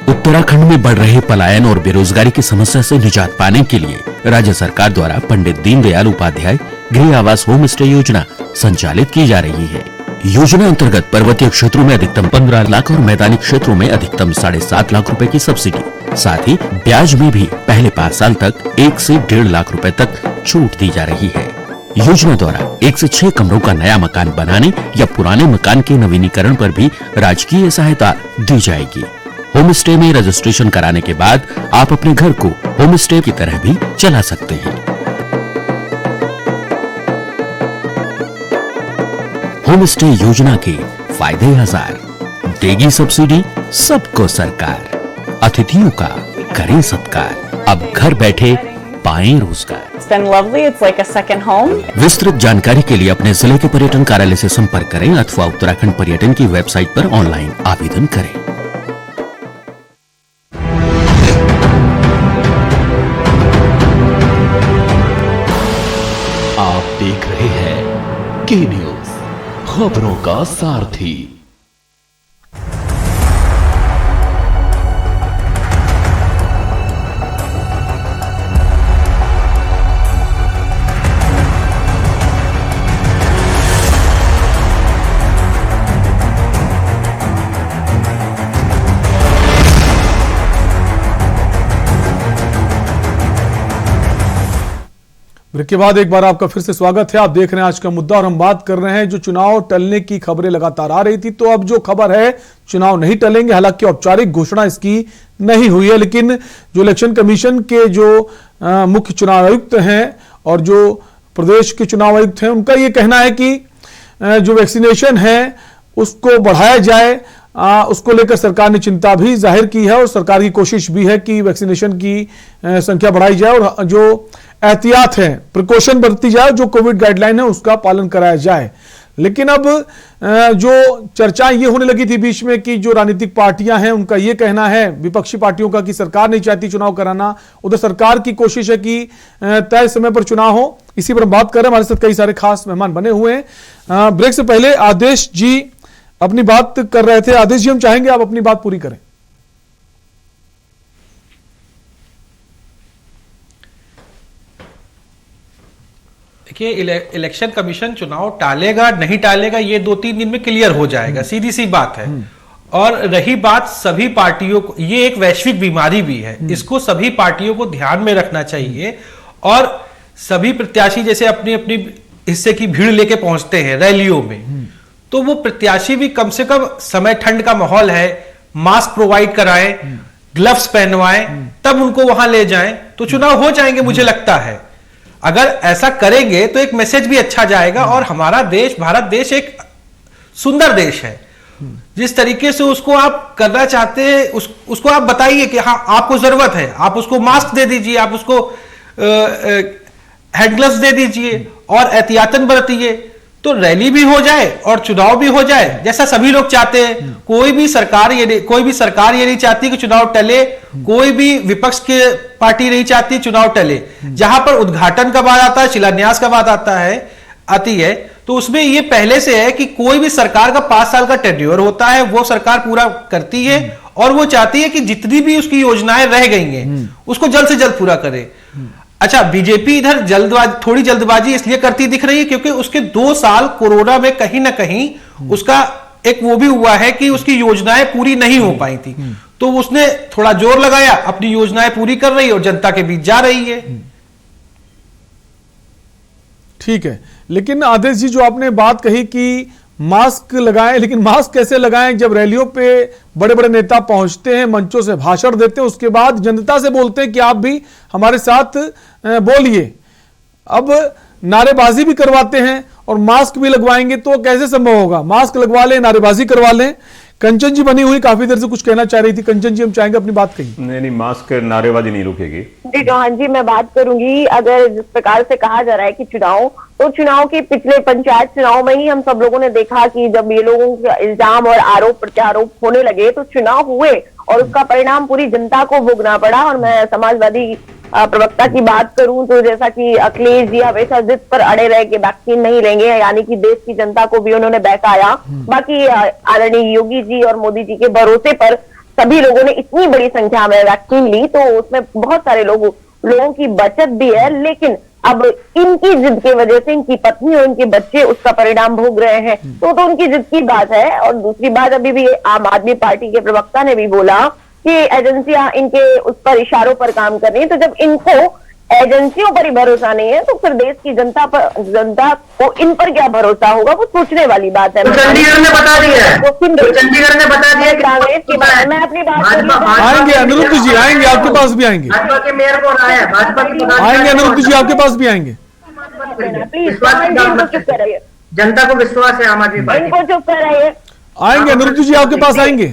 उत्तराखंड में बढ़ रहे पलायन और बेरोजगारी की समस्या से निजात पाने के लिए राज्य सरकार द्वारा पंडित दीनदयाल उपाध्याय गृह आवास होम स्टे योजना संचालित की जा रही है। योजना अंतर्गत पर्वतीय क्षेत्रों में अधिकतम 15 लाख और मैदानी क्षेत्रों में अधिकतम 7.5 लाख रुपए की सब्सिडी, साथ ही ब्याज में भी पहले 5 साल तक 1 से 1.5 लाख रुपए तक छूट दी जा रही है। योजना द्वारा 1 से 6 कमरों का नया मकान बनाने या पुराने मकान के नवीनीकरण पर भी राजकीय सहायता दी जाएगी। होम स्टे में रजिस्ट्रेशन कराने के बाद आप अपने घर को होम स्टे की तरह भी चला सकते हैं। होम स्टे योजना के फायदे 1000, देगी सब्सिडी सबको सरकार, अतिथियों का करें सत्कार, अब घर बैठे पाएं रोजगार। It's been lovely. It's like a second home. विस्तृत जानकारी के लिए अपने जिले के पर्यटन कार्यालय से संपर्क करें अथवा उत्तराखंड पर्यटन की वेबसाइट पर ऑनलाइन आवेदन करें। आप देख रहे हैं के न्यूज, खबरों का सारथी। ब्रेक के बाद एक बार आपका फिर से स्वागत है। आप देख रहे हैं आज का मुद्दा और हम बात कर रहे हैं जो चुनाव टलने की खबरें लगातार आ रही थी, तो अब जो खबर है चुनाव नहीं टलेंगे। हालांकि औपचारिक घोषणा इसकी नहीं हुई है, लेकिन जो इलेक्शन कमीशन के जो मुख्य चुनाव आयुक्त हैं और जो प्रदेश के चुनाव आयुक्त हैं, उनका ये कहना है कि जो वैक्सीनेशन है उसको बढ़ाया जाए। उसको लेकर सरकार ने चिंता भी जाहिर की है और सरकार की कोशिश भी है कि वैक्सीनेशन की संख्या बढ़ाई जाए और जो एहतियात है, प्रिकॉशन बरती जाए, जो कोविड गाइडलाइन है उसका पालन कराया जाए। लेकिन अब जो चर्चा ये होने लगी थी बीच में कि जो राजनीतिक पार्टियां हैं उनका ये कहना है, विपक्षी पार्टियों का, कि सरकार नहीं चाहती चुनाव कराना, उधर सरकार की कोशिश है कि तय समय पर चुनाव हो। इसी पर हम बात कर रहे हैं। हमारे साथ कई सारे खास मेहमान बने हुए हैं। ब्रेक से पहले आदेश जी अपनी बात कर रहे थे। आदेश जी, हम चाहेंगे आप अपनी बात पूरी करें। देखिए, इलेक्शन कमीशन चुनाव टालेगा नहीं टालेगा ये 2-3 दिन में क्लियर हो जाएगा, सीधी सी बात है। और रही बात सभी पार्टियों को, ये एक वैश्विक बीमारी भी है, इसको सभी पार्टियों को ध्यान में रखना चाहिए। और सभी प्रत्याशी जैसे अपनी अपनी हिस्से की भीड़ लेके पहुंचते हैं रैलियों में, तो वो प्रत्याशी भी कम से कम, समय ठंड का माहौल है, मास्क प्रोवाइड कराएं, ग्लव्स पहनवाएं, तब उनको वहां ले जाएं तो चुनाव हो जाएंगे। मुझे लगता है अगर ऐसा करेंगे तो एक मैसेज भी अच्छा जाएगा। और हमारा देश, भारत देश एक सुंदर देश है। जिस तरीके से उसको आप करना चाहते हैं उसको आप बताइए कि हाँ आपको जरूरत है, आप उसको मास्क दे दीजिए, आप उसको हैंड ग्लव्स दे दीजिए और एहतियातन बरतिए, तो रैली भी हो जाए और चुनाव भी हो जाए जैसा सभी लोग चाहते हैं। कोई भी सरकार ये नहीं चाहती कि चुनाव टले, कोई भी विपक्ष के पार्टी नहीं चाहती चुनाव टले। जहां पर उद्घाटन का बात आता है, शिलान्यास का बात आती है, तो उसमें ये पहले से है कि कोई भी सरकार का 5 साल का टेन्योर होता है, वो सरकार पूरा करती है और वो चाहती है कि जितनी भी उसकी योजनाएं रह गई हैं उसको जल्द से जल्द पूरा करे। अच्छा, बीजेपी इधर थोड़ी जल्दबाजी इसलिए करती दिख रही है क्योंकि उसके 2 साल कोरोना में कहीं ना कहीं उसका एक वो भी हुआ है कि उसकी योजनाएं पूरी नहीं हो पाई थी, तो उसने थोड़ा जोर लगाया, अपनी योजनाएं पूरी कर रही है और जनता के बीच जा रही है। ठीक है, लेकिन आदेश जी, जो आपने बात कही कि मास्क लगाएं, लेकिन मास्क कैसे लगाएं जब रैलियों पे बड़े बड़े नेता पहुंचते हैं, मंचों से भाषण देते हैं, उसके बाद जनता से बोलते हैं कि आप भी हमारे साथ बोलिए। अब नारेबाजी भी करवाते हैं और मास्क भी लगवाएंगे, तो कैसे संभव होगा? मास्क लगवा लें, नारेबाजी करवा लें। कंचन जी बनी हुई काफी देर से कुछ कहना चाह रही थी। कंचन जी, हम चाहेंगे अपनी बात कही। नहीं, मास्क नारेबाजी नहीं रुकेगी। जी चौहान जी, मैं बात करूंगी। अगर जिस प्रकार से कहा जा रहा है कि चुनाव के पिछले पंचायत चुनाव में ही हम सब लोगों ने देखा कि जब ये लोगों के इल्जाम और आरोप प्रत्यारोप होने लगे तो चुनाव हुए और उसका परिणाम पूरी जनता को भोगना पड़ा। और मैं समाजवादी प्रवक्ता की बात करूं तो जैसा कि अखिलेश जी हमेशा जिद पर अड़े रहे कि वैक्सीन नहीं लेंगे, यानी कि देश की जनता को भी उन्होंने बहकाया। बाकी आदरणीय योगी जी और मोदी जी के भरोसे पर सभी लोगों ने इतनी बड़ी संख्या में वैक्सीन ली, तो उसमें बहुत सारे लोगों की बचत भी है। लेकिन अब इनकी जिद की वजह से इनकी पत्नी और इनके बच्चे उसका परिणाम भोग रहे हैं, तो उनकी जिद की बात है। और दूसरी बात, अभी भी आम आदमी पार्टी के प्रवक्ता ने भी बोला कि एजेंसियां इनके उस पर इशारों पर काम कर रही है। तो जब इनको एजेंसियों पर ही भरोसा नहीं है तो फिर देश की जनता को इन पर क्या भरोसा होगा, वो सोचने वाली बात है। चंडीगढ़ ने बता दिया है, चंडीगढ़ ने बता दिया कि कांग्रेस की बात, मैं अपनी बात आएंगे अनिरुद्ध जी, आएंगे आपके पास भी आएंगे। भाजपा के मेयर को आया, भाजपा की आएंगे अनिरुद्ध जी, आपके पास भी आएंगे। जनता को विश्वास है आम आदमी पार्टी, इनको चुप कर रही है। आएंगे अनिरुद्ध जी, आपके पास आएंगे।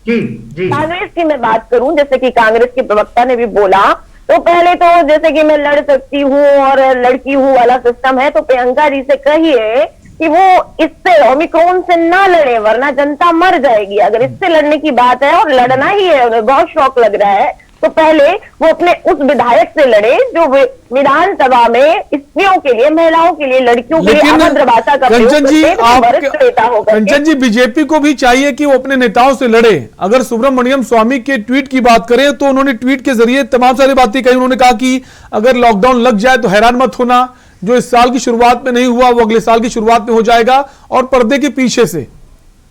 जी जी। कांग्रेस की मैं बात करूं, जैसे कि कांग्रेस के प्रवक्ता ने भी बोला, तो पहले तो जैसे कि मैं लड़ सकती हूँ और लड़की हूँ वाला सिस्टम है, तो प्रियंका जी से कहिए कि वो इससे ओमिक्रॉन से ना लड़े, वरना जनता मर जाएगी। अगर इससे लड़ने की बात है और लड़ना ही है, उन्हें बहुत शौक लग रहा है, तो पहले वो अपने उस विधायक से लड़े जो विधानसभा में स्त्रियों के लिए, महिलाओं के लिए, लड़कियों के लिए अभद्र भाषा का प्रयोग करते हैं, वरिष्ठ नेता होकर। कंचन जी, बीजेपी को भी चाहिए कि वो अपने नेताओं से लड़े। अगर सुब्रमण्यम स्वामी के ट्वीट की बात करें तो उन्होंने ट्वीट के जरिए तमाम सारी बातें कही। उन्होंने कहा कि अगर लॉकडाउन लग जाए तो हैरान मत होना, जो इस साल की शुरुआत में नहीं हुआ वो अगले साल की शुरुआत में हो जाएगा, और पर्दे के पीछे से।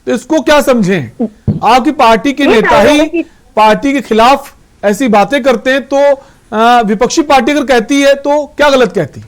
तो इसको क्या समझें? आपकी पार्टी के नेता ही पार्टी के खिलाफ ऐसी बातें करते हैं, तो विपक्षी पार्टी अगर कहती है तो क्या गलत कहती?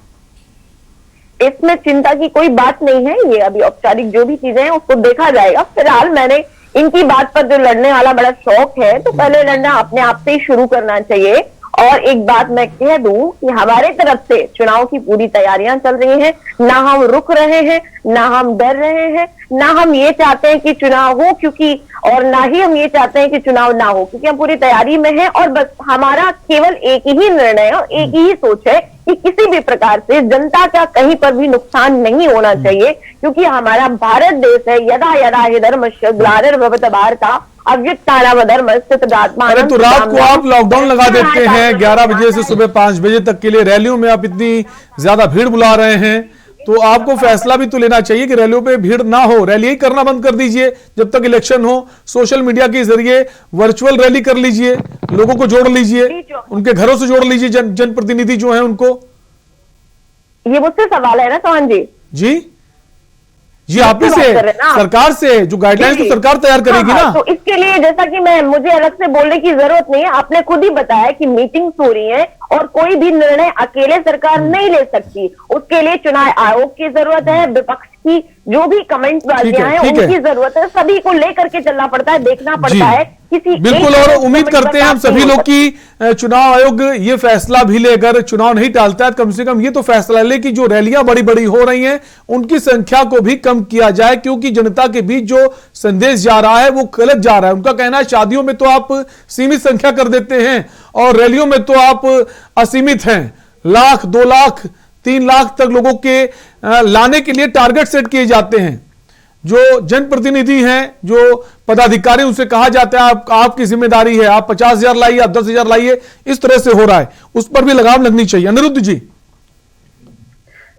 इसमें चिंता की कोई बात नहीं है। ये अभी औपचारिक जो भी चीजें हैं उसको देखा जाएगा। फिलहाल मैंने इनकी बात पर जो लड़ने वाला बड़ा शौक है, तो पहले लड़ना अपने आप से ही शुरू करना चाहिए। और एक बात मैं कह दूं कि हमारे तरफ से चुनाव की पूरी तैयारियां चल रही हैं। ना हम रुक रहे हैं, ना हम डर रहे हैं, ना हम ये चाहते हैं कि चुनाव हो क्योंकि, और ना ही हम ये चाहते हैं कि चुनाव ना हो, क्योंकि हम पूरी तैयारी में हैं। और बस हमारा केवल एक ही निर्णय और एक ही सोच है कि किसी भी प्रकार से जनता का कहीं पर भी नुकसान नहीं होना चाहिए, क्योंकि हमारा भारत देश है। यदा यदा हि धर्मस्य ग्लानिर्भवति भारत अभ्युत्थानमधर्म स्थितप्राज्ञः। अरे तो रात को आप लॉकडाउन लगा देते हैं 11 बजे से सुबह 5 बजे तक के लिए। रैलियों में आप इतनी ज्यादा भीड़ बुला रहे हैं, तो आपको फैसला भी तो लेना चाहिए कि रैलियों पे भीड़ ना हो। रैली ही करना बंद कर दीजिए जब तक इलेक्शन हो। सोशल मीडिया के जरिए वर्चुअल रैली कर लीजिए, लोगों को जोड़ लीजिए, उनके घरों से जोड़ लीजिए, जनप्रतिनिधि जो है उनको। ये मुझसे सवाल है ना चौहान जी? जी आप ही से, सरकार से जो गाइडलाइंस तो सरकार तैयार करेगी ना। तो इसके लिए जैसा कि मुझे अलग से बोलने की जरूरत नहीं है। आपने खुद ही बताया कि मीटिंग्स हो रही हैं और कोई भी निर्णय अकेले सरकार नहीं ले सकती। उसके लिए चुनाव आयोग की जरूरत है, विपक्ष की जो भी कमेंट बाजियां हैं उनकी जरूरत है। सभी को लेकर के चलना पड़ता है, देखना पड़ता है। किसी बिल्कुल, और उम्मीद करते हैं हम सभी लोग की चुनाव आयोग ये फैसला भी ले, अगर चुनाव नहीं टालता है कम से कम ये तो फैसला ले कि जो रैलियां बड़ी बड़ी हो रही हैं उनकी संख्या को भी कम किया जाए, क्योंकि जनता के बीच जो संदेश जा रहा है वो गलत जा रहा है। उनका कहना है शादियों में तो आप सीमित संख्या कर देते हैं और रैलियों में तो आप असीमित हैं। 1 लाख, 2 लाख, 3 लाख तक लोगों के लाने के लिए टारगेट सेट किए जाते हैं। जो जनप्रतिनिधि हैं, जो पदाधिकारी, उनसे कहा जाता है आपकी जिम्मेदारी है, आप 50,000 लाइए, आप 10,000 लाइए। इस तरह से हो रहा है, उस पर भी लगाम लगनी चाहिए। अनिरुद्ध जी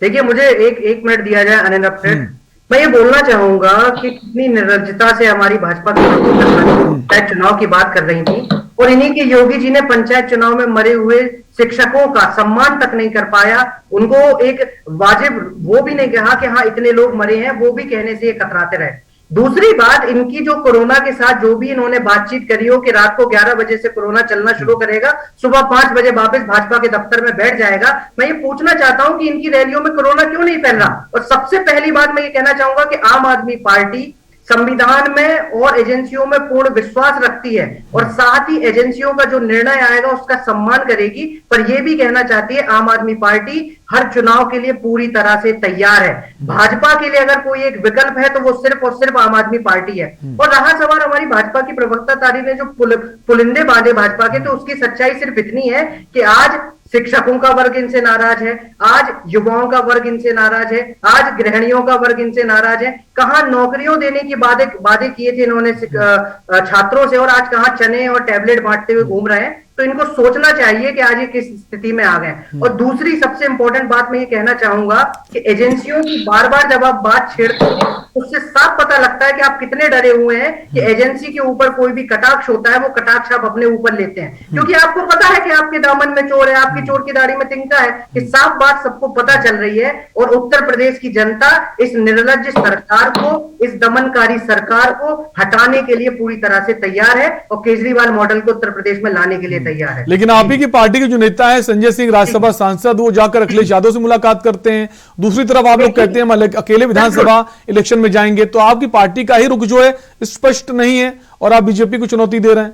देखिए, मुझे एक मिनट दिया जाए अनइंटरप्टेड। मैं ये बोलना चाहूंगा कि कितनी निर्लज्जता से हमारी भाजपा की चुनाव की बात कर रही थी, और इन्हीं के योगी जी ने पंचायत चुनाव में मरे हुए शिक्षकों का सम्मान तक नहीं कर पाया। उनको एक वाजिब वो भी नहीं कहा कि हाँ इतने लोग मरे हैं, वो भी कहने से ये कतराते रहे। दूसरी बात, इनकी जो कोरोना के साथ जो भी इन्होंने बातचीत करी हो कि रात को 11 बजे से कोरोना चलना शुरू करेगा, सुबह 5 बजे वापस भाजपा के दफ्तर में बैठ जाएगा। मैं ये पूछना चाहता हूं कि इनकी रैलियों में कोरोना क्यों नहीं फैल रहा? और सबसे पहली बात मैं ये कहना चाहूंगा कि आम आदमी पार्टी संविधान में और एजेंसियों में पूर्ण विश्वास रखती है, और साथ ही एजेंसियों का जो निर्णय आएगा उसका सम्मान करेगी। पर यह भी कहना चाहती है आम आदमी पार्टी हर चुनाव के लिए पूरी तरह से तैयार है। भाजपा के लिए अगर कोई एक विकल्प है तो वो सिर्फ और सिर्फ आम आदमी पार्टी है। और रहा सवाल हमारी भाजपा की प्रवक्ता तारी ने जो पुलिंदे बांधे भाजपा के, तो उसकी सच्चाई सिर्फ इतनी है कि आज शिक्षकों का वर्ग इनसे नाराज है, आज युवाओं का वर्ग इनसे नाराज है, आज गृहिणियों का वर्ग इनसे नाराज है। कहां नौकरियों देने की वादे किए थे इन्होंने छात्रों से, और आज कहां चने और टैबलेट बांटते हुए घूम रहे हैं। तो इनको सोचना चाहिए कि आज ये किस स्थिति में आ गए। और दूसरी सबसे इंपॉर्टेंट बात मैं ये कहना चाहूंगा कि एजेंसियों की बार बार जब आप बात छेड़ते हैं उससे साफ पता लगता है कि आप कितने डरे हुए हैं कि एजेंसी के ऊपर कोई भी कटाक्ष होता है वो कटाक्ष आप अपने ऊपर लेते हैं, क्योंकि आपको पता है कि आपके दामन में चोर है, आपकी चोर की दाढ़ी में तिनका है। कि साफ बात सबको पता चल रही है, और उत्तर प्रदेश की जनता इस निर्लज्ज सरकार को, इस दमनकारी सरकार को हटाने के लिए पूरी तरह से तैयार है, और केजरीवाल मॉडल को उत्तर प्रदेश में लाने के लिए तैयार है। लेकिन आप ही की पार्टी के जो नेता है संजय सिंह, राज्यसभा सांसद, वो जाकर अखिलेश यादव से मुलाकात करते हैं। दूसरी तरफ आप लोग कहते हैं अकेले विधानसभा इलेक्शन में जाएंगे, तो आपकी पार्टी का ही रुख जो है स्पष्ट नहीं है और आप बीजेपी को चुनौती दे रहे हैं।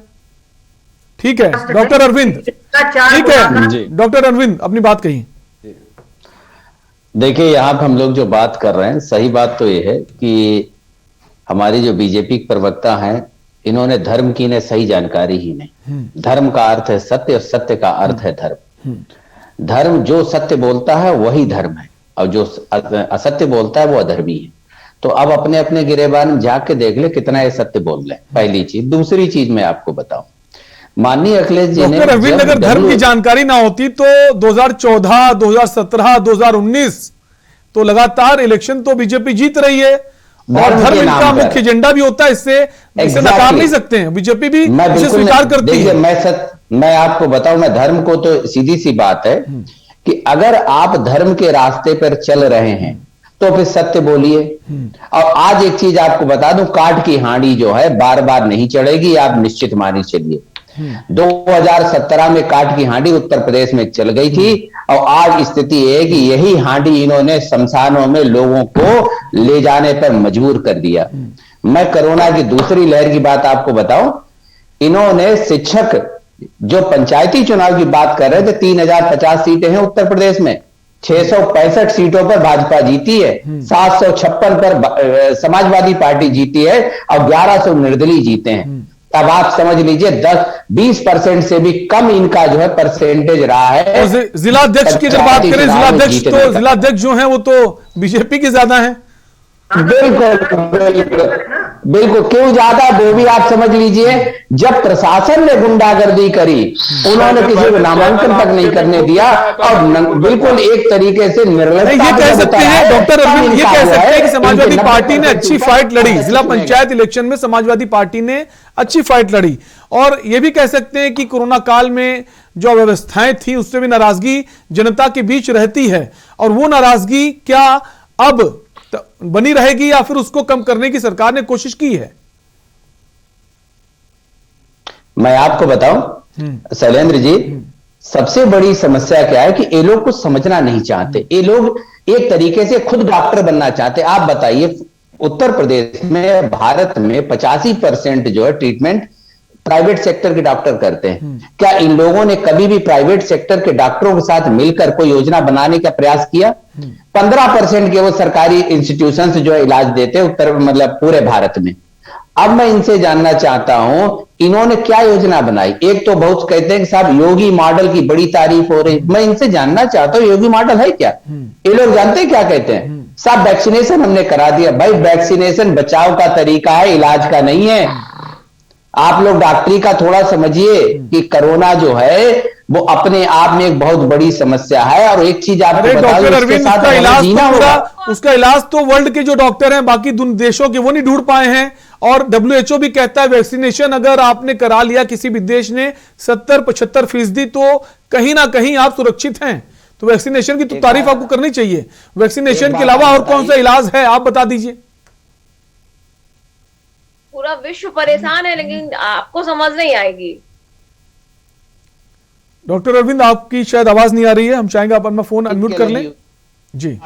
ठीक है डॉक्टर अरविंद, ठीक है डॉक्टर अरविंद, अपनी बात कहिए। देखिए, यहां पर हम लोग जो बात कर रहे हैं, सही बात तो ये है कि हमारी जो बीजेपी के प्रवक्ता हैं, इन्होंने धर्म की ने सही जानकारी ही नहीं। धर्म का अर्थ है सत्य, और सत्य का अर्थ है धर्म। धर्म जो सत्य बोलता है वही धर्म है, और जो असत्य बोलता है वो अधर्मी है। तो अब अपने अपने गिरेबान में झांक के देख ले कितना ये सत्य बोल रहे हैं, पहली चीज। दूसरी चीज मैं आपको बताऊं, माननीय अखिलेश जी ने, डॉक्टर अरविंद, अगर धर्म की जानकारी ना होती तो 2014, 2017, 2019 तो लगातार इलेक्शन तो बीजेपी जीत रही है, और धर्म इनका मुख्य एजेंडा भी होता है। इससे नकार नहीं सकते हैं, बीजेपी भी इसे स्वीकार करती है। मैं आपको बताऊं, मैं धर्म को तो सीधी सी बात है कि अगर आप धर्म के रास्ते पर चल रहे हैं तो फिर सत्य बोलिए। और आज एक चीज आपको बता दूं, काठ की हांडी जो है बार बार नहीं चढ़ेगी, आप निश्चित मानी चलिए। 2017 में काट की हांडी उत्तर प्रदेश में चल गई थी और आज स्थिति है कि यही हांडी इन्होंने शमशानों में लोगों को ले जाने पर मजबूर कर दिया। मैं कोरोना की दूसरी लहर की बात आपको बताऊं, इन्होंने शिक्षक जो पंचायती चुनाव की बात कर रहे थे, 3050 सीटें हैं उत्तर प्रदेश में, 665 सीटों पर भाजपा जीती है, 756 पर समाजवादी पार्टी जीती है और 1100 निर्दलीय जीते हैं। अब आप समझ लीजिए 10-20% से भी कम इनका जो है परसेंटेज रहा है। जिलाध्यक्ष की अगर बात करें, जिलाध्यक्ष जो है वो तो बीजेपी के ज्यादा है। बिल्कुल क्यों ज्यादा, वो भी आप समझ लीजिए। जब प्रशासन ने गुंडागर्दी करी, उन्होंने किसी को नामांकन तक नहीं करने दिया और बिल्कुल एक तरीके से निर्लजता। ये कह सकते हैं डॉक्टर अरविंद, ये कह सकते हैं कि समाजवादी पार्टी ने अच्छी फाइट लड़ी, जिला पंचायत इलेक्शन में समाजवादी पार्टी ने अच्छी फाइट लड़ी, और ये भी कह सकते हैं कि कोरोना काल में जो अव्यवस्थाएं थी उससे भी नाराजगी जनता के बीच रहती है, और वो नाराजगी क्या अब बनी रहेगी या फिर उसको कम करने की सरकार ने कोशिश की है? मैं आपको बताऊं शैलेंद्र जी, सबसे बड़ी समस्या क्या है कि ये लोग कुछ समझना नहीं चाहते। ये लोग एक तरीके से खुद डॉक्टर बनना चाहते। आप बताइए, उत्तर प्रदेश में, भारत में 85% जो है ट्रीटमेंट प्राइवेट सेक्टर के डॉक्टर करते हैं। क्या इन लोगों ने कभी भी प्राइवेट सेक्टर के डॉक्टरों के साथ मिलकर कोई योजना बनाने का प्रयास किया? 15% के वो सरकारी इंस्टीट्यूशन जो है इलाज देते हैं उत्तर, मतलब पूरे भारत में। अब मैं इनसे जानना चाहता हूं, इन्होंने क्या योजना बनाई? एक तो बहुत कहते हैं कि साहब योगी मॉडल की बड़ी तारीफ हो रही। मैं इनसे जानना चाहता हूं योगी मॉडल है क्या? ये लोग जानते हैं क्या कहते हैं? साहब वैक्सीनेशन हमने करा दिया। भाई वैक्सीनेशन बचाव का तरीका है, इलाज का नहीं है। आप लोग डॉक्टरी का थोड़ा समझिए कि कोरोना जो है वो अपने आप में एक बहुत बड़ी समस्या है। और एक चीज आपको डॉक्टर अरविंद, उसका इलाज तो वर्ल्ड के जो डॉक्टर हैं बाकी देशों के, वो नहीं ढूंढ पाए हैं। और WHO भी कहता है वैक्सीनेशन अगर आपने करा लिया किसी भी देश ने 70-75%, तो कहीं ना कहीं आप सुरक्षित हैं। तो वैक्सीनेशन की तो तारीफ आपको करनी चाहिए। वैक्सीनेशन के अलावा और कौन सा इलाज है, आप बता दीजिए। पूरा विश्व परेशान है, लेकिन आपको समझ नहीं आएगी। डॉक्टर अरविंद, आपकी शायद आवाज नहीं आ रही है, हम चाहेंगे आप अपना फोन अनम्यूट कर लें। जी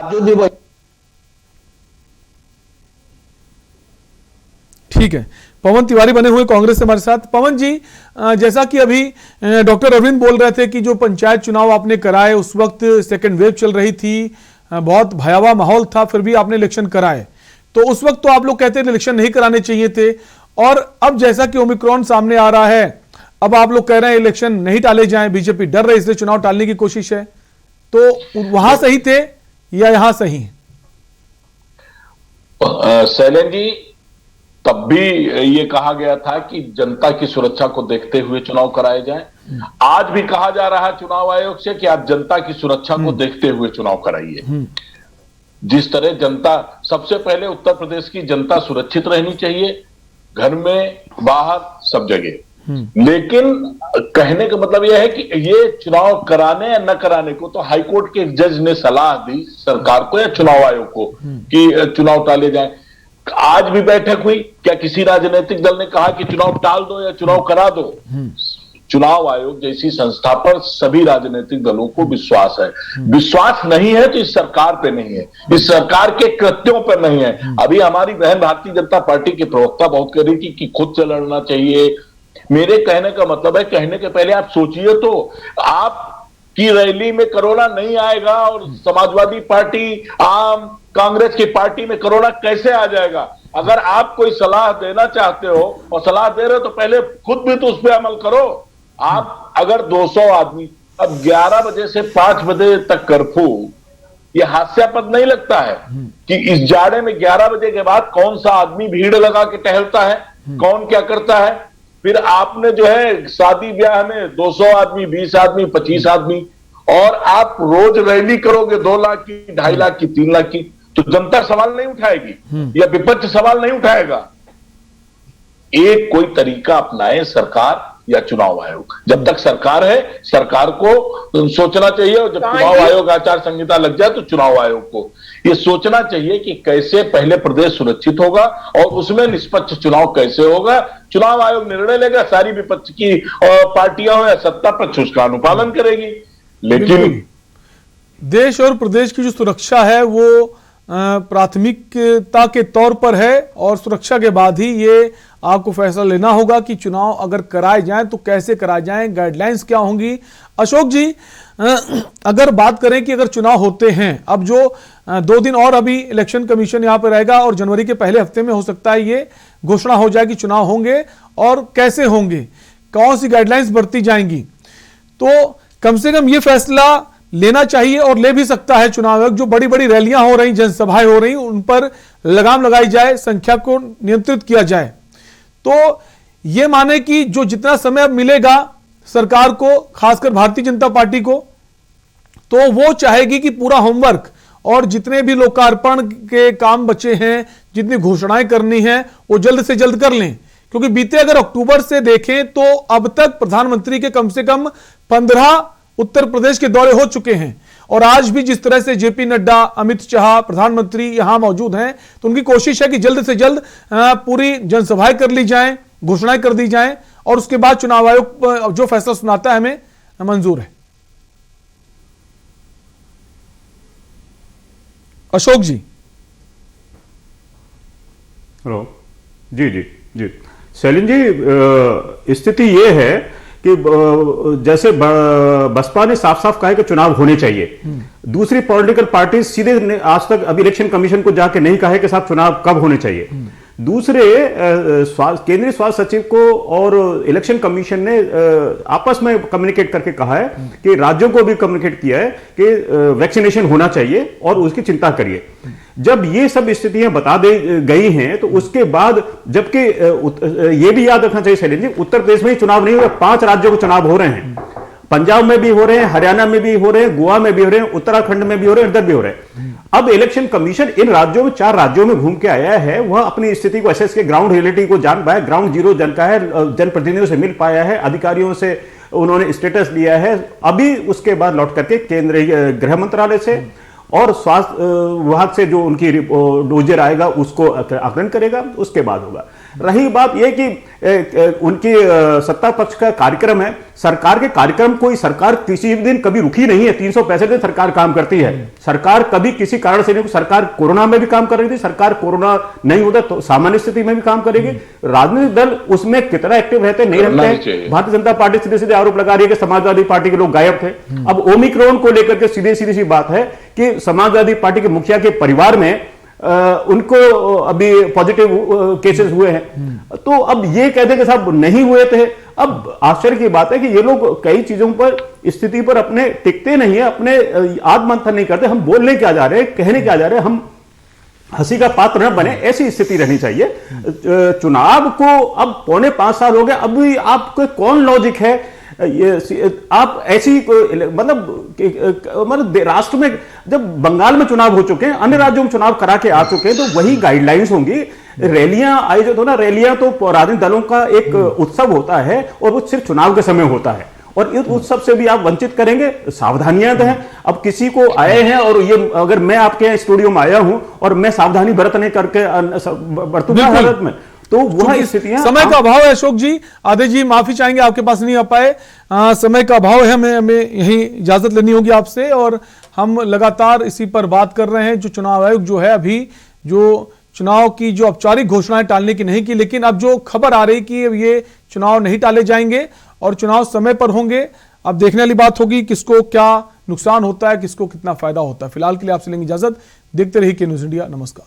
ठीक है। पवन तिवारी बने हुए कांग्रेस से हमारे साथ। पवन जी, जैसा कि अभी डॉक्टर अरविंद बोल रहे थे कि जो पंचायत चुनाव आपने कराए उस वक्त सेकेंड वेव चल रही थी, बहुत भयावह माहौल था, फिर भी आपने इलेक्शन कराए। तो उस वक्त तो आप लोग कहते थे इलेक्शन नहीं कराने चाहिए थे, और अब जैसा कि ओमिक्रॉन सामने आ रहा है, अब आप लोग कह रहे हैं इलेक्शन नहीं टाले जाएं, बीजेपी डर रही इसलिए चुनाव टालने की कोशिश है। तो वहां सही थे या यहां सही? शैलेंद्र जी, तब भी ये कहा गया था कि जनता की सुरक्षा को देखते हुए चुनाव कराए जाएं। आज भी कहा जा रहा है चुनाव आयोग से कि आप जनता की सुरक्षा को देखते हुए चुनाव कराइए। जिस तरह जनता, सबसे पहले उत्तर प्रदेश की जनता सुरक्षित रहनी चाहिए, घर में, बाहर, सब जगह। लेकिन कहने का मतलब यह है कि ये चुनाव कराने या न कराने को तो हाईकोर्ट के एक जज ने सलाह दी सरकार को या चुनाव आयोग को कि चुनाव टाले जाएं। आज भी बैठक हुई, क्या किसी राजनीतिक दल ने कहा कि चुनाव टाल दो या चुनाव करा दो? चुनाव आयोग जैसी संस्था पर सभी राजनीतिक दलों को विश्वास है। विश्वास नहीं है तो इस सरकार पे नहीं है, इस सरकार के कृत्यों पर नहीं है। अभी हमारी बहन भारतीय जनता पार्टी के प्रवक्ता बहुत कह रही थी कि खुद से लड़ना चाहिए। मेरे कहने का मतलब है, कहने के पहले आप सोचिए तो, आपकी रैली में कोरोना नहीं आएगा और समाजवादी पार्टी, आम कांग्रेस की पार्टी में कोरोना कैसे आ जाएगा? अगर आप कोई सलाह देना चाहते हो और सलाह दे रहे हो तो पहले खुद भी तो उस पर अमल करो। आप अगर 200 आदमी, अब 11 बजे से 5 बजे तक कर्फ्यू, ये हास्यास्पद नहीं लगता है कि इस जाड़े में 11 बजे के बाद कौन सा आदमी भीड़ लगा के टहलता है, कौन क्या करता है? फिर आपने जो है शादी ब्याह में 200 आदमी, 20 आदमी, 25 आदमी, और आप रोज रैली करोगे 2 लाख की, 2.5 लाख की, 3 लाख की, तो जनता सवाल नहीं उठाएगी या विपक्ष सवाल नहीं उठाएगा। एक कोई तरीका अपनाए सरकार या चुनाव आयोग। जब तक सरकार है, सरकार को सोचना चाहिए, और जब चुनाव आयोग आचार संहिता लग जाए तो चुनाव आयोग को ये सोचना चाहिए कि कैसे पहले प्रदेश सुरक्षित होगा और उसमें निष्पक्ष चुनाव कैसे होगा। चुनाव आयोग निर्णय लेगा, सारी विपक्ष की पार्टियां हो या सत्ता पक्ष उसका अनुपालन करेगी। लेकिन देश और प्रदेश की जो सुरक्षा है वो प्राथमिकता के तौर पर है, और सुरक्षा के बाद ही ये आपको फैसला लेना होगा कि चुनाव अगर कराए जाएं तो कैसे कराए जाएं, गाइडलाइंस क्या होंगी। अशोक जी, अगर बात करें कि अगर चुनाव होते हैं, अब जो 2 दिन और अभी इलेक्शन कमीशन यहां पर रहेगा और जनवरी के पहले हफ्ते में हो सकता है ये घोषणा हो जाए कि चुनाव होंगे और कैसे होंगे, कौन सी गाइडलाइंस बरती जाएंगी, तो कम से कम ये फैसला लेना चाहिए और ले भी सकता है चुनाव आयोग। जो बड़ी बड़ी रैलियां हो रही, जनसभाएं हो रही, उन पर लगाम लगाई जाए, संख्या को नियंत्रित किया जाए। तो यह माने कि जो जितना समय अब मिलेगा सरकार को, खासकर भारतीय जनता पार्टी को, तो वो चाहेगी कि पूरा होमवर्क और जितने भी लोकार्पण के काम बचे हैं, जितनी घोषणाएं करनी है, वो जल्द से जल्द कर लें। क्योंकि बीते अगर अक्टूबर से देखें तो अब तक प्रधानमंत्री के कम से कम 15 उत्तर प्रदेश के दौरे हो चुके हैं, और आज भी जिस तरह से जेपी नड्डा, अमित शाह, प्रधानमंत्री यहां मौजूद हैं, तो उनकी कोशिश है कि जल्द से जल्द पूरी जनसभाएं कर ली जाएं, घोषणाएं कर दी जाएं, और उसके बाद चुनाव आयोग जो फैसला सुनाता है हमें मंजूर है। अशोक जी। हेलो जी जी जी शैलेंद्र जी, स्थिति ये है कि जैसे बसपा ने साफ साफ कहा है कि चुनाव होने चाहिए, दूसरी पॉलिटिकल पार्टी सीधे आज तक अभी इलेक्शन कमीशन को जाके नहीं कहा है कि साहब चुनाव कब होने चाहिए। दूसरे केंद्रीय स्वास्थ्य सचिव को और इलेक्शन कमीशन ने आपस में कम्युनिकेट करके कहा है कि राज्यों को भी कम्युनिकेट किया है कि वैक्सीनेशन होना चाहिए और उसकी चिंता करिए। जब ये सब स्थितियां बता दी गई हैं तो उसके बाद, जबकि ये भी याद रखना चाहिए शैलेंद्र जी, उत्तर प्रदेश में ही चुनाव नहीं हुए, 5 राज्यों को चुनाव हो रहे हैं। पंजाब में भी हो रहे हैं, हरियाणा में भी हो रहे हैं, गोवा में भी हो रहे हैं, उत्तराखंड में भी हो रहे हैं, इधर भी हो रहे हैं। अब इलेक्शन कमीशन इन राज्यों में 4 राज्यों में घूम के आया है, वह अपनी स्थिति को एसेस के ग्राउंड रियलिटी को जान पाया, ग्राउंड जीरो जन का है, जनप्रतिनिधियों से मिल पाया है, अधिकारियों से उन्होंने स्टेटस लिया है। अभी उसके बाद लौट करके केंद्रीय गृह मंत्रालय से और स्वास्थ्य विभाग से जो उनकी डोजर आएगा उसको आकलन करेगा, उसके बाद होगा। रही बात यह कि उनकी सत्ता पक्ष का कार्यक्रम है, सरकार के कार्यक्रम कोई सरकार किसी भी दिन कभी रुकी नहीं है। 365 दिन सरकार काम करती है, सरकार कभी किसी कारण से नहीं। सरकार कोरोना में भी काम कर रही थी, सरकार कोरोना नहीं होता तो सामान्य स्थिति में भी काम करेगी। राजनीतिक दल उसमें कितना एक्टिव रहते नहीं रहते। भारतीय जनता पार्टी सीधे सीधे आरोप लगा रही है कि समाजवादी पार्टी के लोग गायब थे। अब ओमिक्रॉन को लेकर के सीधी सी बात है कि समाजवादी पार्टी के मुखिया के परिवार में उनको अभी पॉजिटिव केसेस हुए हैं, तो अब ये कहते कि साहब नहीं हुए थे। अब आश्चर्य की बात है कि ये लोग कई चीजों पर, स्थिति पर अपने टिकते नहीं है, अपने आत्ममंथन नहीं करते। हम बोलने क्या जा रहे हैं, कहने क्या जा रहे हैं, हम हंसी का पात्र न बने, ऐसी स्थिति रहनी चाहिए। चुनाव को अब 4.25 साल हो गए, अभी आपको कौन लॉजिक है ये आप ऐसी मतलब राष्ट्र में जब बंगाल में चुनाव हो चुके हैं, अन्य राज्यों में चुनाव करा के आ चुके हैं, तो वही गाइडलाइंस होंगी। रैलियां आयोजित होना, रैलियां तो राजनीतिक दलों का एक उत्सव होता है और वो सिर्फ चुनाव के समय होता है, और इस उत्सव से भी आप वंचित करेंगे। सावधानियां तो हैं। अब किसी को आए हैं और ये अगर मैं आपके स्टूडियो में आया हूं और मैं सावधानी बरतने करके बरतूंगा हालत में, तो वह स्थितियां। समय का अभाव है अशोक जी, आधे जी माफी चाहेंगे आपके पास नहीं आ पाए, समय का अभाव है, हमें यही इजाजत लेनी होगी आपसे, और हम लगातार इसी पर बात कर रहे हैं। जो चुनाव आयोग जो है अभी जो चुनाव की जो औपचारिक घोषणाएं टालने की नहीं की, लेकिन अब जो खबर आ रही कि ये चुनाव नहीं टाले जाएंगे और चुनाव समय पर होंगे। अब देखने वाली बात होगी किसको क्या नुकसान होता है, किसको कितना फायदा होता है। फिलहाल के लिए आपसे लेंगे इजाजत। देखते रहिए के न्यूज़ इंडिया। नमस्कार।